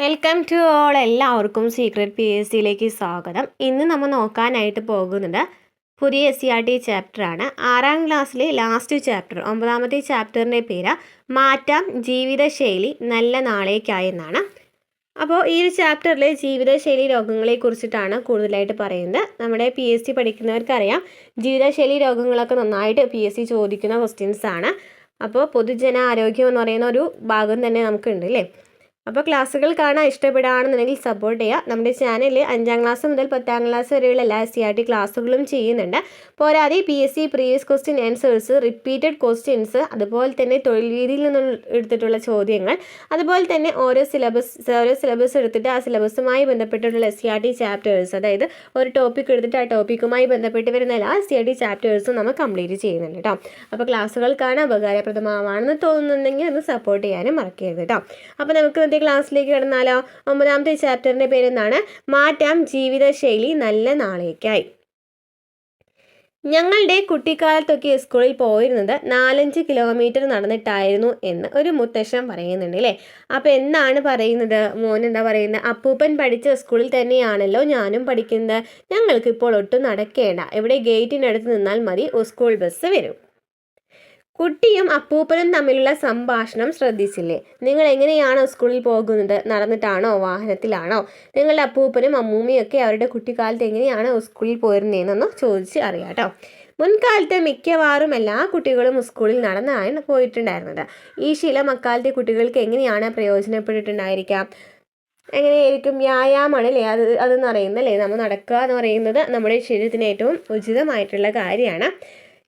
Welcome to all. എല്ലാവർക്കും secret P S സിയിലേക്ക് സ്വാഗതം. ഇന്ന് നമ്മൾ നോക്കാനായിട്ട് പോകുന്നത് പുതിയ SCERT ചാപ്റ്ററാണ്. 6ാം ക്ലാസ്സിലെ ലാസ്റ്റ് ചാപ്റ്റർ, 9ാമത്തെ ചാപ്റ്ററിൻ്റെ പേര് മാറ്റാം ജീവിതശൈലി നല്ല നാളേക്കായി എന്നാണ്. അപ്പോൾ ഈ ഒരു ചാപ്റ്ററിൽ ജീവിതശൈലി രോഗങ്ങളെ കുറിച്ചിട്ടാണ് കൂടുതലായിട്ട് പറയുന്നത്. നമ്മുടെ PSC പഠിക്കുന്നവർക്കറിയാം, ജീവിതശൈലി രോഗങ്ങളൊക്കെ നന്നായിട്ട് PSC ചോദിക്കുന്ന ക്വസ്റ്റ്യൻസ് ആണ്. അപ്പോൾ പൊതുജന ആരോഗ്യം എന്ന് പറയുന്ന ഒരു ഭാഗം തന്നെ നമുക്കുണ്ട് അല്ലേ. അപ്പോൾ ക്ലാസ്സുകൾ കാണാൻ ഇഷ്ടപ്പെടുകയാണെന്നുണ്ടെങ്കിൽ സപ്പോർട്ട് ചെയ്യുക. നമ്മുടെ ചാനലിൽ 5ാം ക്ലാസ് മുതൽ 10ാം ക്ലാസ് വരെയുള്ള എല്ലാ SCERT ക്ലാസ്സുകളും ചെയ്യുന്നുണ്ട്. പോരാതെ PSC previous question answers, repeated questions, അതുപോലെ തന്നെ തൊഴിൽ രീതിയിൽ നിന്നും എടുത്തിട്ടുള്ള ചോദ്യങ്ങൾ, അതുപോലെ തന്നെ ഓരോ സിലബസ് എടുത്തിട്ട് ആ സിലബസുമായി ബന്ധപ്പെട്ടിട്ടുള്ള SCERT ചാപ്റ്റേഴ്സ്, അതായത് ഒരു ടോപ്പിക് എടുത്തിട്ട് ആ ടോപ്പിക്കുമായി ബന്ധപ്പെട്ട് വരുന്ന എല്ലാ SCERT ചാപ്റ്റേഴ്സും നമ്മൾ കംപ്ലീറ്റ് ചെയ്യുന്നുണ്ട് കേട്ടോ. അപ്പോൾ ക്ലാസ്സുകൾ കാണാൻ ഉപകാരപ്രദമാണെന്ന് തോന്നുന്നുണ്ടെങ്കിൽ ഒന്ന് സപ്പോർട്ട് ചെയ്യാനും മറക്കരുത് കേട്ടോ. അപ്പോൾ നമുക്ക് ക്ലാസ്സിലേക്ക് കിടന്നാലോ. 9ാമത്തെ ചാപ്റ്ററിന്റെ പേരെന്താണ്? മാറ്റാം ജീവിതശൈലി നല്ല നാളേക്കായി. ഞങ്ങളുടെ കുട്ടിക്കാലത്തൊക്കെ സ്കൂളിൽ പോയിരുന്നത് 4-5 കിലോമീറ്റർ നടന്നിട്ടായിരുന്നു എന്ന് ഒരു മുത്തശ്ശൻ പറയുന്നുണ്ട് അല്ലേ. അപ്പോൾ എന്താണ് പറയുന്നത്? മോൻ എന്താ പറയുന്നത്? അപ്പൂപ്പൻ പഠിച്ച സ്കൂളിൽ തന്നെയാണല്ലോ ഞാനും പഠിക്കുന്നത്. ഞങ്ങൾക്കിപ്പോൾ ഒട്ടും നടക്കേണ്ട, ഇവിടെ ഗേറ്റിനടുത്ത് നിന്നാൽ മതി, സ്കൂൾ ബസ് വരും. കുട്ടിയും അപ്പൂപ്പനും തമ്മിലുള്ള സംഭാഷണം ശ്രദ്ധിച്ചില്ലേ? നിങ്ങൾ എങ്ങനെയാണോ സ്കൂളിൽ പോകുന്നത്? നടന്നിട്ടാണോ, വാഹനത്തിലാണോ? നിങ്ങളുടെ അപ്പൂപ്പനും അമ്മൂമ്മയും ഒക്കെ അവരുടെ കുട്ടിക്കാലത്ത് എങ്ങനെയാണോ സ്കൂളിൽ പോയിരുന്നതെന്നൊന്ന് ചോദിച്ച് അറിയാം കേട്ടോ. മുൻകാലത്ത് മിക്കവാറും എല്ലാ കുട്ടികളും സ്കൂളിൽ നടന്നാണ് പോയിട്ടുണ്ടായിരുന്നത്. ഈ ശീലം അക്കാലത്തെ കുട്ടികൾക്ക് എങ്ങനെയാണ് പ്രയോജനപ്പെട്ടിട്ടുണ്ടായിരിക്കാം? എങ്ങനെയായിരിക്കും? വ്യായാമമാണ് അല്ലേ അതെന്ന് പറയുന്നത് അല്ലേ. നമ്മൾ നടക്കുക എന്ന് പറയുന്നത് നമ്മുടെ ശരീരത്തിന് ഏറ്റവും ഉചിതമായിട്ടുള്ള കാര്യമാണ്.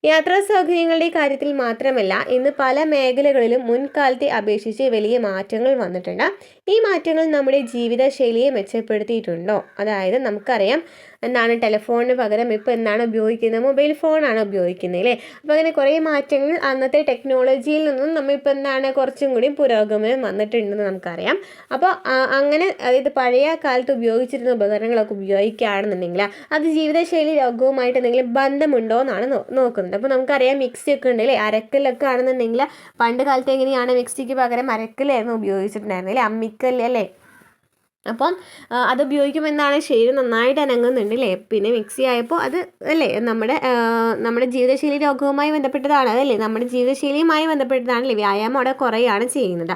യാത്രാ സൗകര്യങ്ങളുടെ കാര്യത്തിൽ മാത്രമല്ല, ഇന്ന് പല മേഖലകളിലും മുൻകാലത്തെ അപേക്ഷിച്ച് വലിയ മാറ്റങ്ങൾ വന്നിട്ടുണ്ട്. ഈ മാറ്റങ്ങൾ നമ്മുടെ ജീവിതശൈലിയെ മെച്ചപ്പെടുത്തിയിട്ടുണ്ടോ? അതായത് നമുക്കറിയാം എന്താണ്, ടെലിഫോണിന് പകരം ഇപ്പോൾ എന്താണ് ഉപയോഗിക്കുന്നത്? മൊബൈൽ ഫോണാണ് ഉപയോഗിക്കുന്നത് അല്ലേ. അപ്പോൾ അങ്ങനെ കുറേ മാറ്റങ്ങൾ അന്നത്തെ ടെക്നോളജിയിൽ നിന്നും നമ്മളിപ്പോൾ എന്താണ് കുറച്ചും കൂടി പുരോഗമനം വന്നിട്ടുണ്ടെന്ന് നമുക്കറിയാം. അപ്പോൾ അങ്ങനെ അതായത് പഴയ കാലത്ത് ഉപയോഗിച്ചിരുന്ന ഉപകരണങ്ങളൊക്കെ ഉപയോഗിക്കുകയാണെന്നുണ്ടെങ്കിൽ അത് ജീവിതശൈലി രോഗവുമായിട്ട് എന്തെങ്കിലും ബന്ധമുണ്ടോ എന്നാണ് നോക്കുന്നത്. അപ്പോൾ നമുക്കറിയാം മിക്സി ഒക്കെ ഉണ്ട് അല്ലേ. അരക്കല്ലൊക്കെ ആണെന്നുണ്ടെങ്കിൽ പണ്ട് കാലത്ത് എങ്ങനെയാണ് മിക്സിക്ക് പകരം അരക്കല്ലായിരുന്നു ഉപയോഗിച്ചിട്ടുണ്ടായിരുന്നത് അല്ലേ, അമ്മിക്കല്ല് അല്ലേ. അപ്പം അത് ഉപയോഗിക്കുമെന്നാണ് ശരീരം നന്നായിട്ട് അനങ്ങുന്നുണ്ട് അല്ലേ. പിന്നെ മിക്സി ആയപ്പോൾ അത് അല്ലേ നമ്മുടെ ജീവിതശൈലി രോഗവുമായി ബന്ധപ്പെട്ടതാണ് അതല്ലേ, നമ്മുടെ ജീവിതശൈലിയുമായി ബന്ധപ്പെട്ടതാണല്ലേ. വ്യായാമം അവിടെ കുറയാണ് ചെയ്യുന്നത്.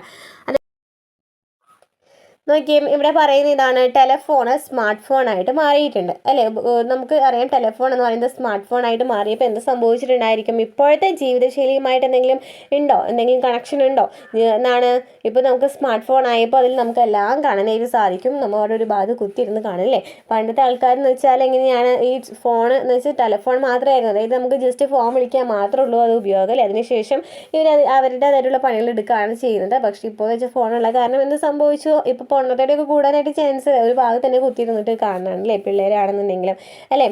നോക്കിയും ഇവിടെ പറയുന്ന ഇതാണ്, ടെലഫോൺ സ്മാർട്ട് ഫോണായിട്ട് മാറിയിട്ടുണ്ട് അല്ലേ. നമുക്ക് അറിയാം ടെലഫോൺ എന്ന് പറയുന്നത് സ്മാർട്ട് ഫോണായിട്ട് മാറിയപ്പോൾ എന്ത് സംഭവിച്ചിട്ടുണ്ടായിരിക്കും? ഇപ്പോഴത്തെ ജീവിതശൈലിയുമായിട്ട് എന്തെങ്കിലും ഉണ്ടോ, എന്തെങ്കിലും കണക്ഷൻ ഉണ്ടോ എന്നാണ്. ഇപ്പോൾ നമുക്ക് സ്മാർട്ട് ഫോൺ ആയപ്പോൾ അതിൽ നമുക്ക് എല്ലാം കാണാനായിട്ട് സാധിക്കും. നമ്മൾ അവിടെ ഒരു ഭാഗത്ത് കുത്തിയിരുന്ന് കാണില്ലേ. പണ്ടത്തെ ആൾക്കാരെന്ന് വെച്ചാൽ എങ്ങനെയാണ്, ഈ ഫോൺ എന്ന് വെച്ചാൽ ടെലഫോൺ മാത്രമായിരുന്നു, അതായത് നമുക്ക് ജസ്റ്റ് ഫോൺ വിളിക്കാൻ മാത്രമേ ഉള്ളൂ അത് ഉപയോഗം അല്ലേ. അതിനുശേഷം ഇവർ അവരുടേതായിട്ടുള്ള പണികൾ എടുക്കുകയാണ് ചെയ്യുന്നത്. പക്ഷേ ഇപ്പോൾ വെച്ചാൽ ഫോണുള്ള കാരണം എന്ത് സംഭവിച്ചു? ഇപ്പോൾ പൊണ്ണത്തോടെയൊക്കെ കൂടാനായിട്ട് ചാൻസ് ഒരു ഭാഗത്ത് തന്നെ കുത്തിയിരുന്നിട്ട് കാണണം അല്ലേ. പിള്ളേരാണെന്നുണ്ടെങ്കിലും അല്ലേ,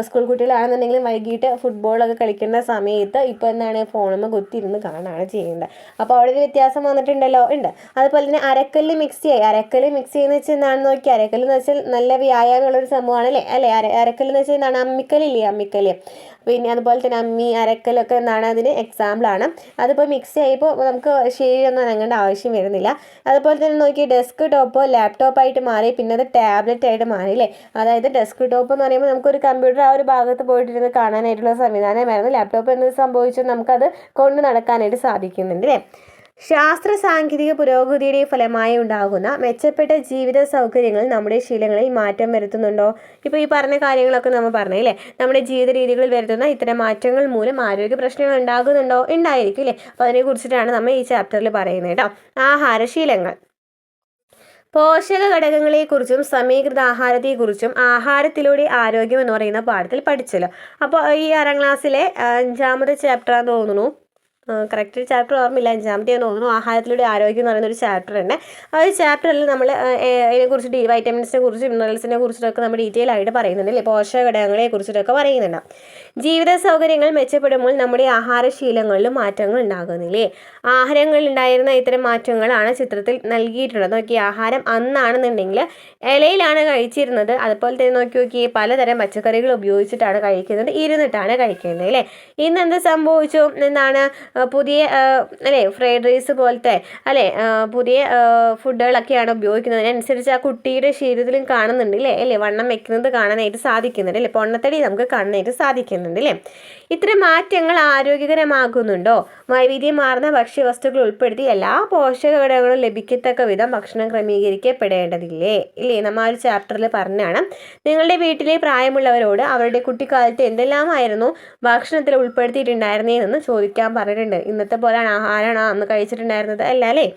സ്കൂൾ കുട്ടികളാണെന്നുണ്ടെങ്കിലും വൈകിട്ട് ഫുട്ബോളൊക്കെ കളിക്കുന്ന സമയത്ത് ഇപ്പോൾ എന്താണ് ഫോണുമ്പോൾ കുത്തിയിരുന്ന് കാണുകയാണ് ചെയ്യുന്നത്. അപ്പോൾ അവിടെ ഒരു വ്യത്യാസം വന്നിട്ടുണ്ടല്ലോ, ഉണ്ട്. അതുപോലെ തന്നെ അരക്കല്ല് മിക്സിയായി. അരക്കല്ല് മിക്സി എന്ന് വെച്ചാൽ എന്താണെന്ന് നോക്കി, അരക്കല്ല് എന്ന് വെച്ചാൽ നല്ല വ്യായാമമുള്ളൊരു സംഭവമാണ് അല്ലേ. അരക്കല്ല് എന്ന് വെച്ചാൽ എന്താണ്? അമ്മിക്കല്ലില്ലേ, അമ്മിക്കല്ല്. പിന്നെ അതുപോലെ തന്നെ അമ്മി, അരക്കലൊക്കെ എന്താണ് അതിന് എക്സാമ്പിളാണ്. അതിപ്പോൾ മിക്സി ആയിപ്പോൾ നമുക്ക് ശരിയൊന്നും അനങ്ങേണ്ട ആവശ്യം വരുന്നില്ല. അതുപോലെ തന്നെ നോക്കി, ഡെസ്ക് ടോപ്പ് ലാപ്ടോപ്പായിട്ട് മാറി, പിന്നെ അത് ടാബ്ലറ്റ് ആയിട്ട് മാറി അല്ലേ. അതായത് ഡെസ്ക് ടോപ്പ് എന്ന് പറയുമ്പോൾ നമുക്കൊരു കമ്പ്യൂട്ടർ ആ ഒരു ഭാഗത്ത് പോയിട്ടിരുന്ന് കാണാനായിട്ടുള്ള സംവിധാനമായിരുന്നു. ലാപ്ടോപ്പ് എന്നത് സംഭവിച്ചാൽ നമുക്കത് കൊണ്ട് നടക്കാനായിട്ട് സാധിക്കുന്നുണ്ട് അല്ലേ. ശാസ്ത്ര സാങ്കേതിക പുരോഗതിയുടെ ഫലമായി ഉണ്ടാകുന്ന മെച്ചപ്പെട്ട ജീവിത സൗകര്യങ്ങൾ നമ്മുടെ ശീലങ്ങളിൽ മാറ്റം വരുത്തുന്നുണ്ടോ? ഇപ്പോൾ ഈ പറഞ്ഞ കാര്യങ്ങളൊക്കെ നമ്മൾ പറഞ്ഞില്ലേ, നമ്മുടെ ജീവിത രീതികളിൽ വരുത്തുന്ന ഇത്തരം മാറ്റങ്ങൾ മൂലം ആരോഗ്യ പ്രശ്നങ്ങൾ ഉണ്ടാകുന്നുണ്ടോ? ഉണ്ടായിരിക്കും അല്ലേ. അപ്പോൾ അതിനെക്കുറിച്ചിട്ടാണ് നമ്മൾ ഈ ചാപ്റ്ററിൽ പറയുന്നത് കേട്ടോ. ആഹാരശീലങ്ങൾ, പോഷക ഘടകങ്ങളെക്കുറിച്ചും സമീകൃത ആഹാരത്തെക്കുറിച്ചും ആഹാരത്തിലൂടെ ആരോഗ്യം എന്ന് പറയുന്ന പാഠത്തിൽ പഠിച്ചല്ലോ. അപ്പോൾ ഈ 6ാം ക്ലാസ്സിലെ 5ാമത്തെ ചാപ്റ്ററാന്ന് തോന്നുന്നു, കറക്റ്റ് ചാപ്റ്റർ ഓർമ്മയില്ല, 5ാമത്തെ തോന്നുന്നു. ആഹാരത്തിലൂടെ ആരോഗ്യം എന്ന് പറയുന്ന ഒരു ചാപ്റ്റർ ഉണ്ട്. ആ ഒരു ചാപ്റ്ററിൽ നമ്മൾ അതിനെക്കുറിച്ച് വൈറ്റമിൻസിനെ കുറിച്ച്, മിനറൽസിനെ കുറിച്ചിട്ടൊക്കെ നമ്മൾ ഡീറ്റെയിൽ ആയിട്ട് പറയുന്നുണ്ട് അല്ലേ. പോഷക ഘടകങ്ങളെ കുറിച്ചിട്ടൊക്കെ പറയുന്നുണ്ട്. ജീവിത സൗകര്യങ്ങൾ മെച്ചപ്പെടുമ്പോൾ നമ്മുടെ ആഹാരശീലങ്ങളിലും മാറ്റങ്ങൾ ഉണ്ടാകുന്നില്ലേ. ആഹാരങ്ങളിൽ ഉണ്ടായിരുന്ന ഇത്തരം മാറ്റങ്ങളാണ് ചിത്രത്തിൽ നൽകിയിട്ടുള്ളത്. നോക്കി, ആഹാരം അന്നാണെന്നുണ്ടെങ്കിൽ ഇലയിലാണ് കഴിച്ചിരുന്നത്. അതുപോലെ തന്നെ നോക്കി പലതരം പച്ചക്കറികൾ ഉപയോഗിച്ചിട്ടാണ് കഴിക്കുന്നത്, ഇരുന്നിട്ടാണ് കഴിക്കുന്നത് അല്ലേ. ഇന്ന് എന്ത് സംഭവിച്ചു? എന്താണ് പുതിയ അല്ലേ ഫ്രൈഡ് റൈസ് പോലത്തെ അല്ലേ പുതിയ ഫുഡുകളൊക്കെയാണ് ഉപയോഗിക്കുന്നത്. അതിനനുസരിച്ച് ആ കുട്ടിയുടെ ശരീരത്തിലും കാണുന്നുണ്ട് അല്ലേ വണ്ണം വെക്കുന്നത് കാണാനായിട്ട് സാധിക്കുന്നുണ്ട് അല്ലേ, പൊണ്ണത്തടി നമുക്ക് കാണാനായിട്ട് സാധിക്കുന്നുണ്ട് അല്ലേ. ഇത്തരം മാറ്റങ്ങൾ ആരോഗ്യകരമാകുന്നുണ്ടോ? വൈവിധ്യമാർന്ന ഭക്ഷ്യവസ്തുക്കൾ ഉൾപ്പെടുത്തി എല്ലാ പോഷക ഘടകങ്ങളും ലഭിക്കത്തക്ക വിധം ഭക്ഷണം ക്രമീകരിക്കപ്പെടേണ്ടതില്ലേ ഇല്ലേ, നമ്മൾ ആ ഒരു ചാപ്റ്ററിൽ പറഞ്ഞാണ്. നിങ്ങളുടെ വീട്ടിലെ പ്രായമുള്ളവരോട് അവരുടെ കുട്ടിക്കാലത്ത് എന്തെല്ലാമായിരുന്നു ഭക്ഷണത്തിൽ ഉൾപ്പെടുത്തിയിട്ടുണ്ടായിരുന്നതെന്ന് ചോദിക്കാൻ പറഞ്ഞിട്ടുണ്ട്. ഇന്നത്തെ പോലെയാണ് ആഹാരമാണോ അന്ന് കഴിച്ചിട്ടുണ്ടായിരുന്നത് അല്ല അല്ലേ.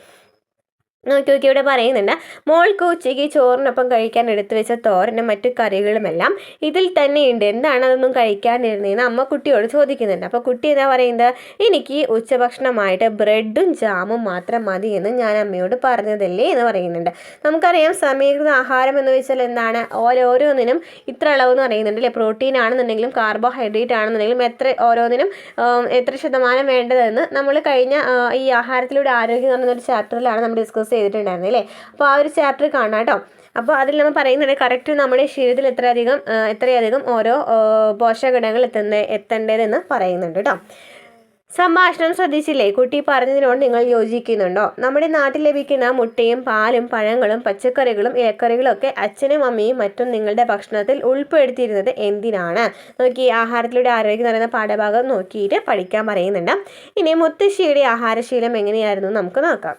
നോക്കി ഇവിടെ പറയുന്നുണ്ട്, മോൾക്ക് ഉച്ചയ്ക്ക് ചോറിനൊപ്പം കഴിക്കാൻ എടുത്തു വെച്ച തോരനും മറ്റു കറികളുമെല്ലാം ഇതിൽ തന്നെയുണ്ട്, എന്താണ് അതൊന്നും കഴിക്കാനിരുന്നതെന്ന് അമ്മ കുട്ടിയോട് ചോദിക്കുന്നുണ്ട്. അപ്പോൾ കുട്ടി എന്താ പറയുന്നത്, എനിക്ക് ഉച്ചഭക്ഷണമായിട്ട് ബ്രെഡും ജാമും മാത്രം മതി എന്ന് ഞാൻ അമ്മയോട് പറഞ്ഞതല്ലേ എന്ന് പറയുന്നുണ്ട്. നമുക്കറിയാം സമീകൃത ആഹാരം എന്ന് വെച്ചാൽ എന്താണ്, ഓരോന്നിനും ഇത്ര അളവെന്ന് പറയുന്നുണ്ട് അല്ലേ. പ്രോട്ടീൻ ആണെന്നുണ്ടെങ്കിലും കാർബോഹൈഡ്രേറ്റ് ആണെന്നുണ്ടെങ്കിലും ഓരോന്നിനും എത്ര ശതമാനം വേണ്ടതെന്ന് നമ്മൾ കഴിഞ്ഞ ഈ ആഹാരത്തിലൂടെ ആരോഗ്യം എന്ന് പറഞ്ഞൊരു ചാപ്റ്ററിലാണ് നമ്മൾ ഡിസ്കസ് ചെയ്തിട്ടുണ്ടായിരുന്നു അല്ലേ. അപ്പോൾ ആ ഒരു ചാപ്റ്റർ കാണാം കേട്ടോ. അപ്പോൾ അതിൽ നമ്മൾ പറയുന്നുണ്ട് കറക്റ്റ് നമ്മുടെ ശരീരത്തിൽ എത്രയധികം ഓരോ പോഷകഘടകങ്ങൾ എത്തേണ്ടതെന്ന് പറയുന്നുണ്ട് കേട്ടോ. സംഭാഷണം ശ്രദ്ധിച്ചില്ലേ? കുട്ടി പറഞ്ഞതിനോട് നിങ്ങൾ യോജിക്കുന്നുണ്ടോ? നമ്മുടെ നാട്ടിൽ ലഭിക്കുന്ന മുട്ടയും പാലും പഴങ്ങളും പച്ചക്കറികളും ഇലക്കറികളും ഒക്കെ അച്ഛനും അമ്മയും മറ്റും നിങ്ങളുടെ ഭക്ഷണത്തിൽ ഉൾപ്പെടുത്തിയിരുന്നത് എന്തിനാണ്? നോക്കി ആഹാരത്തിലൂടെ ആരോഗ്യം എന്ന് പറയുന്ന പാഠഭാഗം നോക്കിയിട്ട് പഠിക്കാൻ പറയുന്നുണ്ട്. ഇനി മുത്തശ്ശിയുടെ ആഹാരശീലം എങ്ങനെയായിരുന്നു നമുക്ക് നോക്കാം.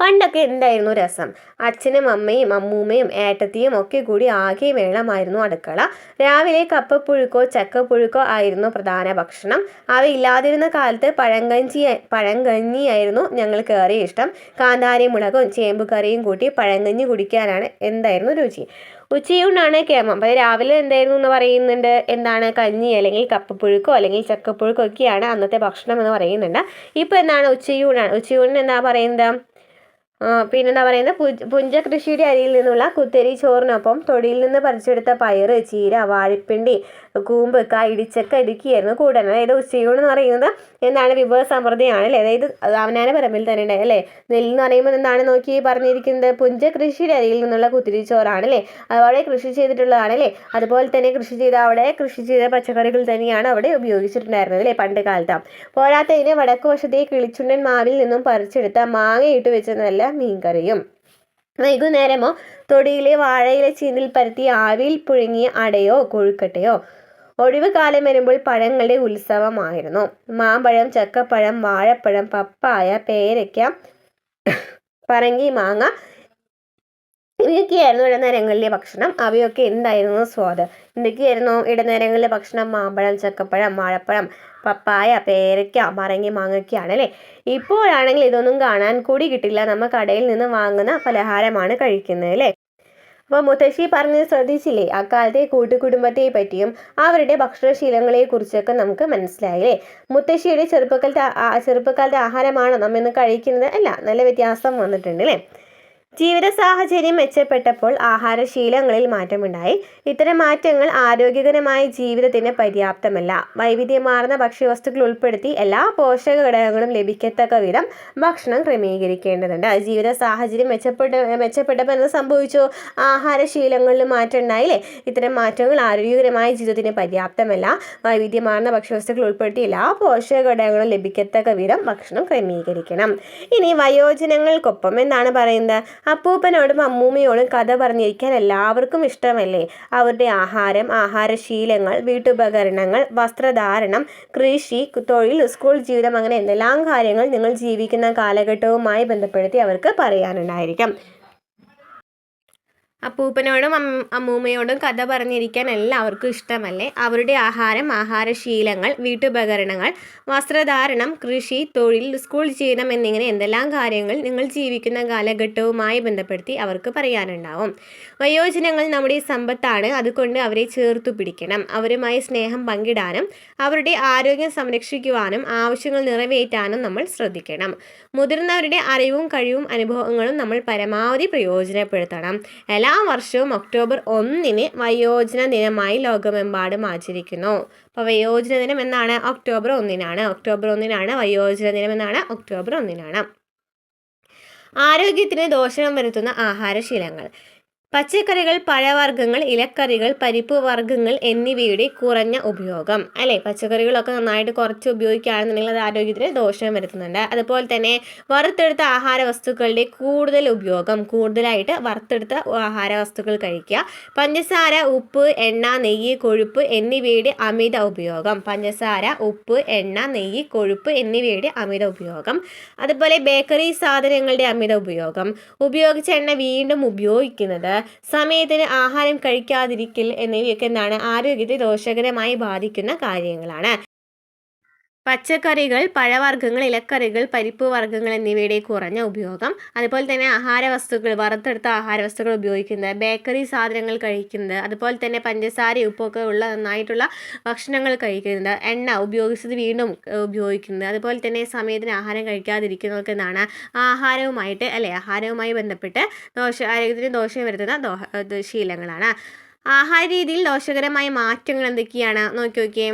പണ്ടൊക്കെ എന്തായിരുന്നു രസം, അച്ഛനും അമ്മയും അമ്മൂമ്മയും ഏട്ടത്തിയും ഒക്കെ കൂടി ആകെ മേളമായിരുന്നു അടുക്കള. രാവിലെ കപ്പപ്പുഴുക്കോ ചക്കപ്പുഴുക്കോ ആയിരുന്നു പ്രധാന ഭക്ഷണം. അവ ഇല്ലാതിരുന്ന കാലത്ത് പഴങ്കഞ്ഞിയായിരുന്നു ഞങ്ങൾക്ക് ഏറെ ഇഷ്ടം. കാന്താരി മുളകും ചേമ്പുകറിയും കൂട്ടി പഴങ്കഞ്ഞി കുടിക്കാനാണ് എന്തായിരുന്നു രുചി. ഉച്ചയൂണാണ് കേമം. അപ്പോൾ രാവിലെ എന്തായിരുന്നു എന്ന് പറയുന്നുണ്ട്, എന്താണ് കഞ്ഞി അല്ലെങ്കിൽ കപ്പപ്പുഴുക്കോ അല്ലെങ്കിൽ ചക്കപ്പുഴുക്കോ ഒക്കെയാണ് അന്നത്തെ ഭക്ഷണം എന്ന് പറയുന്നുണ്ട്. ഇപ്പോൾ എന്താണ് ഉച്ചയൂണാണ്. ഉച്ചയൂണിന് എന്താ പറയുന്നത്, പിന്നെന്താ പറയുന്നത്, പുഞ്ച കൃഷിയുടെ അരിയിൽ നിന്നുള്ള കുത്തരി ചോറിനൊപ്പം തൊടിയിൽ നിന്ന് പറിച്ചെടുത്ത പയറ് ചീര വാഴപ്പിണ്ടി കൂമ്പ് ഇടിച്ചക്ക ഇടുക്കിയായിരുന്നു കൂടാൻ. അതായത് ഉച്ചയൂണ് എന്ന് പറയുന്നത് എന്താണ് വിഭവസമൃദ്ധിയാണ് അല്ലേ. അതായത് അവനാന പറമ്പിൽ തന്നെ ഉണ്ട് അല്ലേ. നെല്ലെന്ന് പറയുമ്പോൾ എന്താണ് നോക്കി പറഞ്ഞിരിക്കുന്നത്, പുഞ്ച കൃഷിയുടെ അരിയിൽ നിന്നുള്ള കുത്തിരി ചോറാണ് അല്ലേ. അവിടെ കൃഷി ചെയ്തിട്ടുള്ളതാണ് അല്ലേ. അതുപോലെ തന്നെ അവിടെ കൃഷി ചെയ്ത പച്ചക്കറികൾ തന്നെയാണ് അവിടെ ഉപയോഗിച്ചിട്ടുണ്ടായിരുന്നത് അല്ലേ പണ്ട് കാലത്ത്. പോരാത്തതിന് വടക്കു വശത്തെ കിളിച്ചുണ്ടൻ മാവിൽ നിന്നും പറിച്ചെടുത്ത മാങ്ങയിട്ട് വെച്ച നല്ല മീൻകറിയും. വൈകുന്നേരമോ തൊടിയിലെ വാഴയിലെ ചീനിൽ പരത്തി ആവിയിൽ പുഴുങ്ങിയ അടയോ കൊഴുക്കട്ടയോ. ഒഴിവ് കാലം വരുമ്പോൾ പഴങ്ങളുടെ ഉത്സവമായിരുന്നു. മാമ്പഴം ചക്കപ്പഴം വാഴപ്പഴം പപ്പായ പേരയ്ക്ക പറങ്കി മാങ്ങ ഇവയൊക്കെയായിരുന്നു ഇടനേരങ്ങളിലെ ഭക്ഷണം. അവയൊക്കെ എന്തായിരുന്നു സ്വാദ്. എന്തൊക്കെയായിരുന്നു ഇടനേരങ്ങളിലെ ഭക്ഷണം? മാമ്പഴം ചക്കപ്പഴം വാഴപ്പഴം പപ്പായ പേരയ്ക്ക പറങ്കി മാങ്ങയൊക്കെയാണ് അല്ലേ. ഇപ്പോഴാണെങ്കിൽ ഇതൊന്നും കാണാൻ കൂടി കിട്ടില്ല, നമ്മൾ കടയിൽ നിന്ന് വാങ്ങുന്ന പലഹാരമാണ് കഴിക്കുന്നത് അല്ലേ. അപ്പോൾ മുത്തശ്ശി പറഞ്ഞത് ശ്രദ്ധിച്ചില്ലേ, അക്കാലത്തെ കൂട്ടുകുടുംബത്തെ പറ്റിയും അവരുടെ ഭക്ഷണശീലങ്ങളെ കുറിച്ചൊക്കെ നമുക്ക് മനസ്സിലായില്ലേ. മുത്തശ്ശിയുടെ ചെറുപ്പക്കാലത്തെ ആഹാരമാണോ നമ്മ ഇന്ന് കഴിക്കുന്നത്? അല്ല, നല്ല വ്യത്യാസം വന്നിട്ടുണ്ട് അല്ലേ. ജീവിത സാഹചര്യം മെച്ചപ്പെട്ടപ്പോൾ ആഹാരശീലങ്ങളിൽ മാറ്റമുണ്ടായി. ഇത്തരം മാറ്റങ്ങൾ ആരോഗ്യകരമായ ജീവിതത്തിന് പര്യാപ്തമല്ല. വൈവിധ്യമാർന്ന ഭക്ഷ്യവസ്തുക്കൾ ഉൾപ്പെടുത്തി എല്ലാ പോഷക ഘടകങ്ങളും ലഭിക്കത്തക്ക വിധം ഭക്ഷണം ക്രമീകരിക്കേണ്ടതുണ്ട്. ജീവിത സാഹചര്യം മെച്ചപ്പെട്ടപ്പോൾ എന്ത് സംഭവിച്ചു? ആഹാരശീലങ്ങളിൽ മാറ്റം ഉണ്ടായില്ലേ. ഇത്തരം മാറ്റങ്ങൾ ആരോഗ്യകരമായ ജീവിതത്തിന് പര്യാപ്തമല്ല. വൈവിധ്യമാർന്ന ഭക്ഷ്യവസ്തുക്കൾ ഉൾപ്പെടുത്തി എല്ലാ പോഷക ഘടകങ്ങളും ലഭിക്കത്തക്ക വിധം ഭക്ഷണം ക്രമീകരിക്കണം. ഇനി വയോജനങ്ങൾക്കൊപ്പം എന്താണ് പറയുന്നത്? അപ്പൂപ്പനോടും അമ്മൂമ്മയോടും കഥ പറഞ്ഞിരിക്കാൻ എല്ലാവർക്കും ഇഷ്ടമല്ലേ. അവരുടെ ആഹാരം ആഹാരശീലങ്ങൾ വീട്ടുപകരണങ്ങൾ വസ്ത്രധാരണം കൃഷി തൊഴിൽ സ്കൂൾ ജീവിതം അങ്ങനെ എന്തെല്ലാം കാര്യങ്ങൾ നിങ്ങൾ ജീവിക്കുന്ന കാലഘട്ടവുമായി ബന്ധപ്പെടുത്തി അവർക്ക് പറയാനുണ്ടായിരിക്കും. അപ്പൂപ്പനോടും അമ്മൂമ്മയോടും കഥ പറഞ്ഞിരിക്കാൻ എല്ലാവർക്കും ഇഷ്ടമല്ലേ. അവരുടെ ആഹാരം ആഹാരശീലങ്ങൾ വീട്ടുപകരണങ്ങൾ വസ്ത്രധാരണം കൃഷി തൊഴിൽ സ്കൂൾ ജീവിതം എന്നിങ്ങനെ എന്തെല്ലാം കാര്യങ്ങൾ നിങ്ങൾ ജീവിക്കുന്ന കാലഘട്ടവുമായി ബന്ധപ്പെടുത്തി അവർക്ക് പറയാനുണ്ടാവും. വയോജനങ്ങൾ നമ്മുടെ സമ്പത്താണ്, അതുകൊണ്ട് അവരെ ചേർത്തു പിടിക്കണം. അവരുമായി സ്നേഹം പങ്കിടാനും അവരുടെ ആരോഗ്യം സംരക്ഷിക്കുവാനും ആവശ്യങ്ങൾ നിറവേറ്റാനും നമ്മൾ ശ്രദ്ധിക്കണം. മുതിർന്നവരുടെ അറിവും കഴിവും അനുഭവങ്ങളും നമ്മൾ പരമാവധി പ്രയോജനപ്പെടുത്തണം. എല്ലാ വർഷവും ഒക്ടോബർ 1 വയോജന ദിനമായി ലോകമെമ്പാടും ആചരിക്കുന്നു. അപ്പോൾ വയോജന ദിനം എന്നാണ്? ഒക്ടോബർ 1 ഒക്ടോബർ 1 വയോജന ദിനം എന്നാണ് ഒക്ടോബർ 1. ആരോഗ്യത്തിന് ദോഷം വരുത്തുന്ന ആഹാരശീലങ്ങൾ. പച്ചക്കറികൾ, പഴവർഗ്ഗങ്ങൾ, ഇലക്കറികൾ, പരിപ്പ് വർഗ്ഗങ്ങൾ എന്നിവയുടെ കുറഞ്ഞ ഉപയോഗം. അല്ലേ, പച്ചക്കറികളൊക്കെ നന്നായിട്ട് കുറച്ച് ഉപയോഗിക്കുകയാണെന്നുണ്ടെങ്കിൽ അത് ആരോഗ്യത്തിന് ദോഷം വരുത്തുന്നുണ്ട്. അതുപോലെ തന്നെ വറുത്തെടുത്ത ആഹാര വസ്തുക്കളുടെ കൂടുതൽ ഉപയോഗം, കൂടുതലായിട്ട് വറുത്തെടുത്ത ആഹാര വസ്തുക്കൾ കഴിക്കുക. പഞ്ചസാര, ഉപ്പ്, എണ്ണ, നെയ്യ്, കൊഴുപ്പ് എന്നിവയുടെ അമിത ഉപയോഗം. പഞ്ചസാര, ഉപ്പ്, എണ്ണ, നെയ്യ്, കൊഴുപ്പ് എന്നിവയുടെ അമിത ഉപയോഗം. അതുപോലെ ബേക്കറി സാധനങ്ങളുടെ അമിത ഉപയോഗം, ഉപയോഗിച്ച എണ്ണ വീണ്ടും ഉപയോഗിക്കുന്നത്, സമയത്തിന് ആഹാരം കഴിക്കാതിരിക്കൽ എന്നിവയൊക്കെ എന്താണ്, ആരോഗ്യത്തെ ദോഷകരമായി ബാധിക്കുന്ന കാര്യങ്ങളാണ്. പച്ചക്കറികൾ, പഴവർഗ്ഗങ്ങൾ, ഇലക്കറികൾ, പരിപ്പ് വർഗ്ഗങ്ങൾ എന്നിവയുടെ കുറഞ്ഞ ഉപയോഗം, അതുപോലെ തന്നെ ആഹാര വസ്തുക്കൾ, വറുത്തെടുത്ത ആഹാര വസ്തുക്കൾ ഉപയോഗിക്കുന്നത്, ബേക്കറി സാധനങ്ങൾ കഴിക്കുന്നത്, അതുപോലെ തന്നെ പഞ്ചസാര, ഉപ്പൊക്കെ ഉള്ള നന്നായിട്ടുള്ള ഭക്ഷണങ്ങൾ കഴിക്കുന്നത്, എണ്ണ ഉപയോഗിച്ചത് വീണ്ടും ഉപയോഗിക്കുന്നത്, അതുപോലെ തന്നെ സമയത്തിന് ആഹാരം കഴിക്കാതിരിക്കുന്നതൊക്കെ എന്താണ്, ആഹാരവുമായിട്ട് അല്ലെ, ആഹാരവുമായി ബന്ധപ്പെട്ട് ആരോഗ്യത്തിന് ദോഷം വരുത്തുന്ന ശീലങ്ങളാണ്. ആഹാര രീതിയിൽ ദോഷകരമായ മാറ്റങ്ങൾ എന്തൊക്കെയാണ് നോക്കി നോക്കിയേ.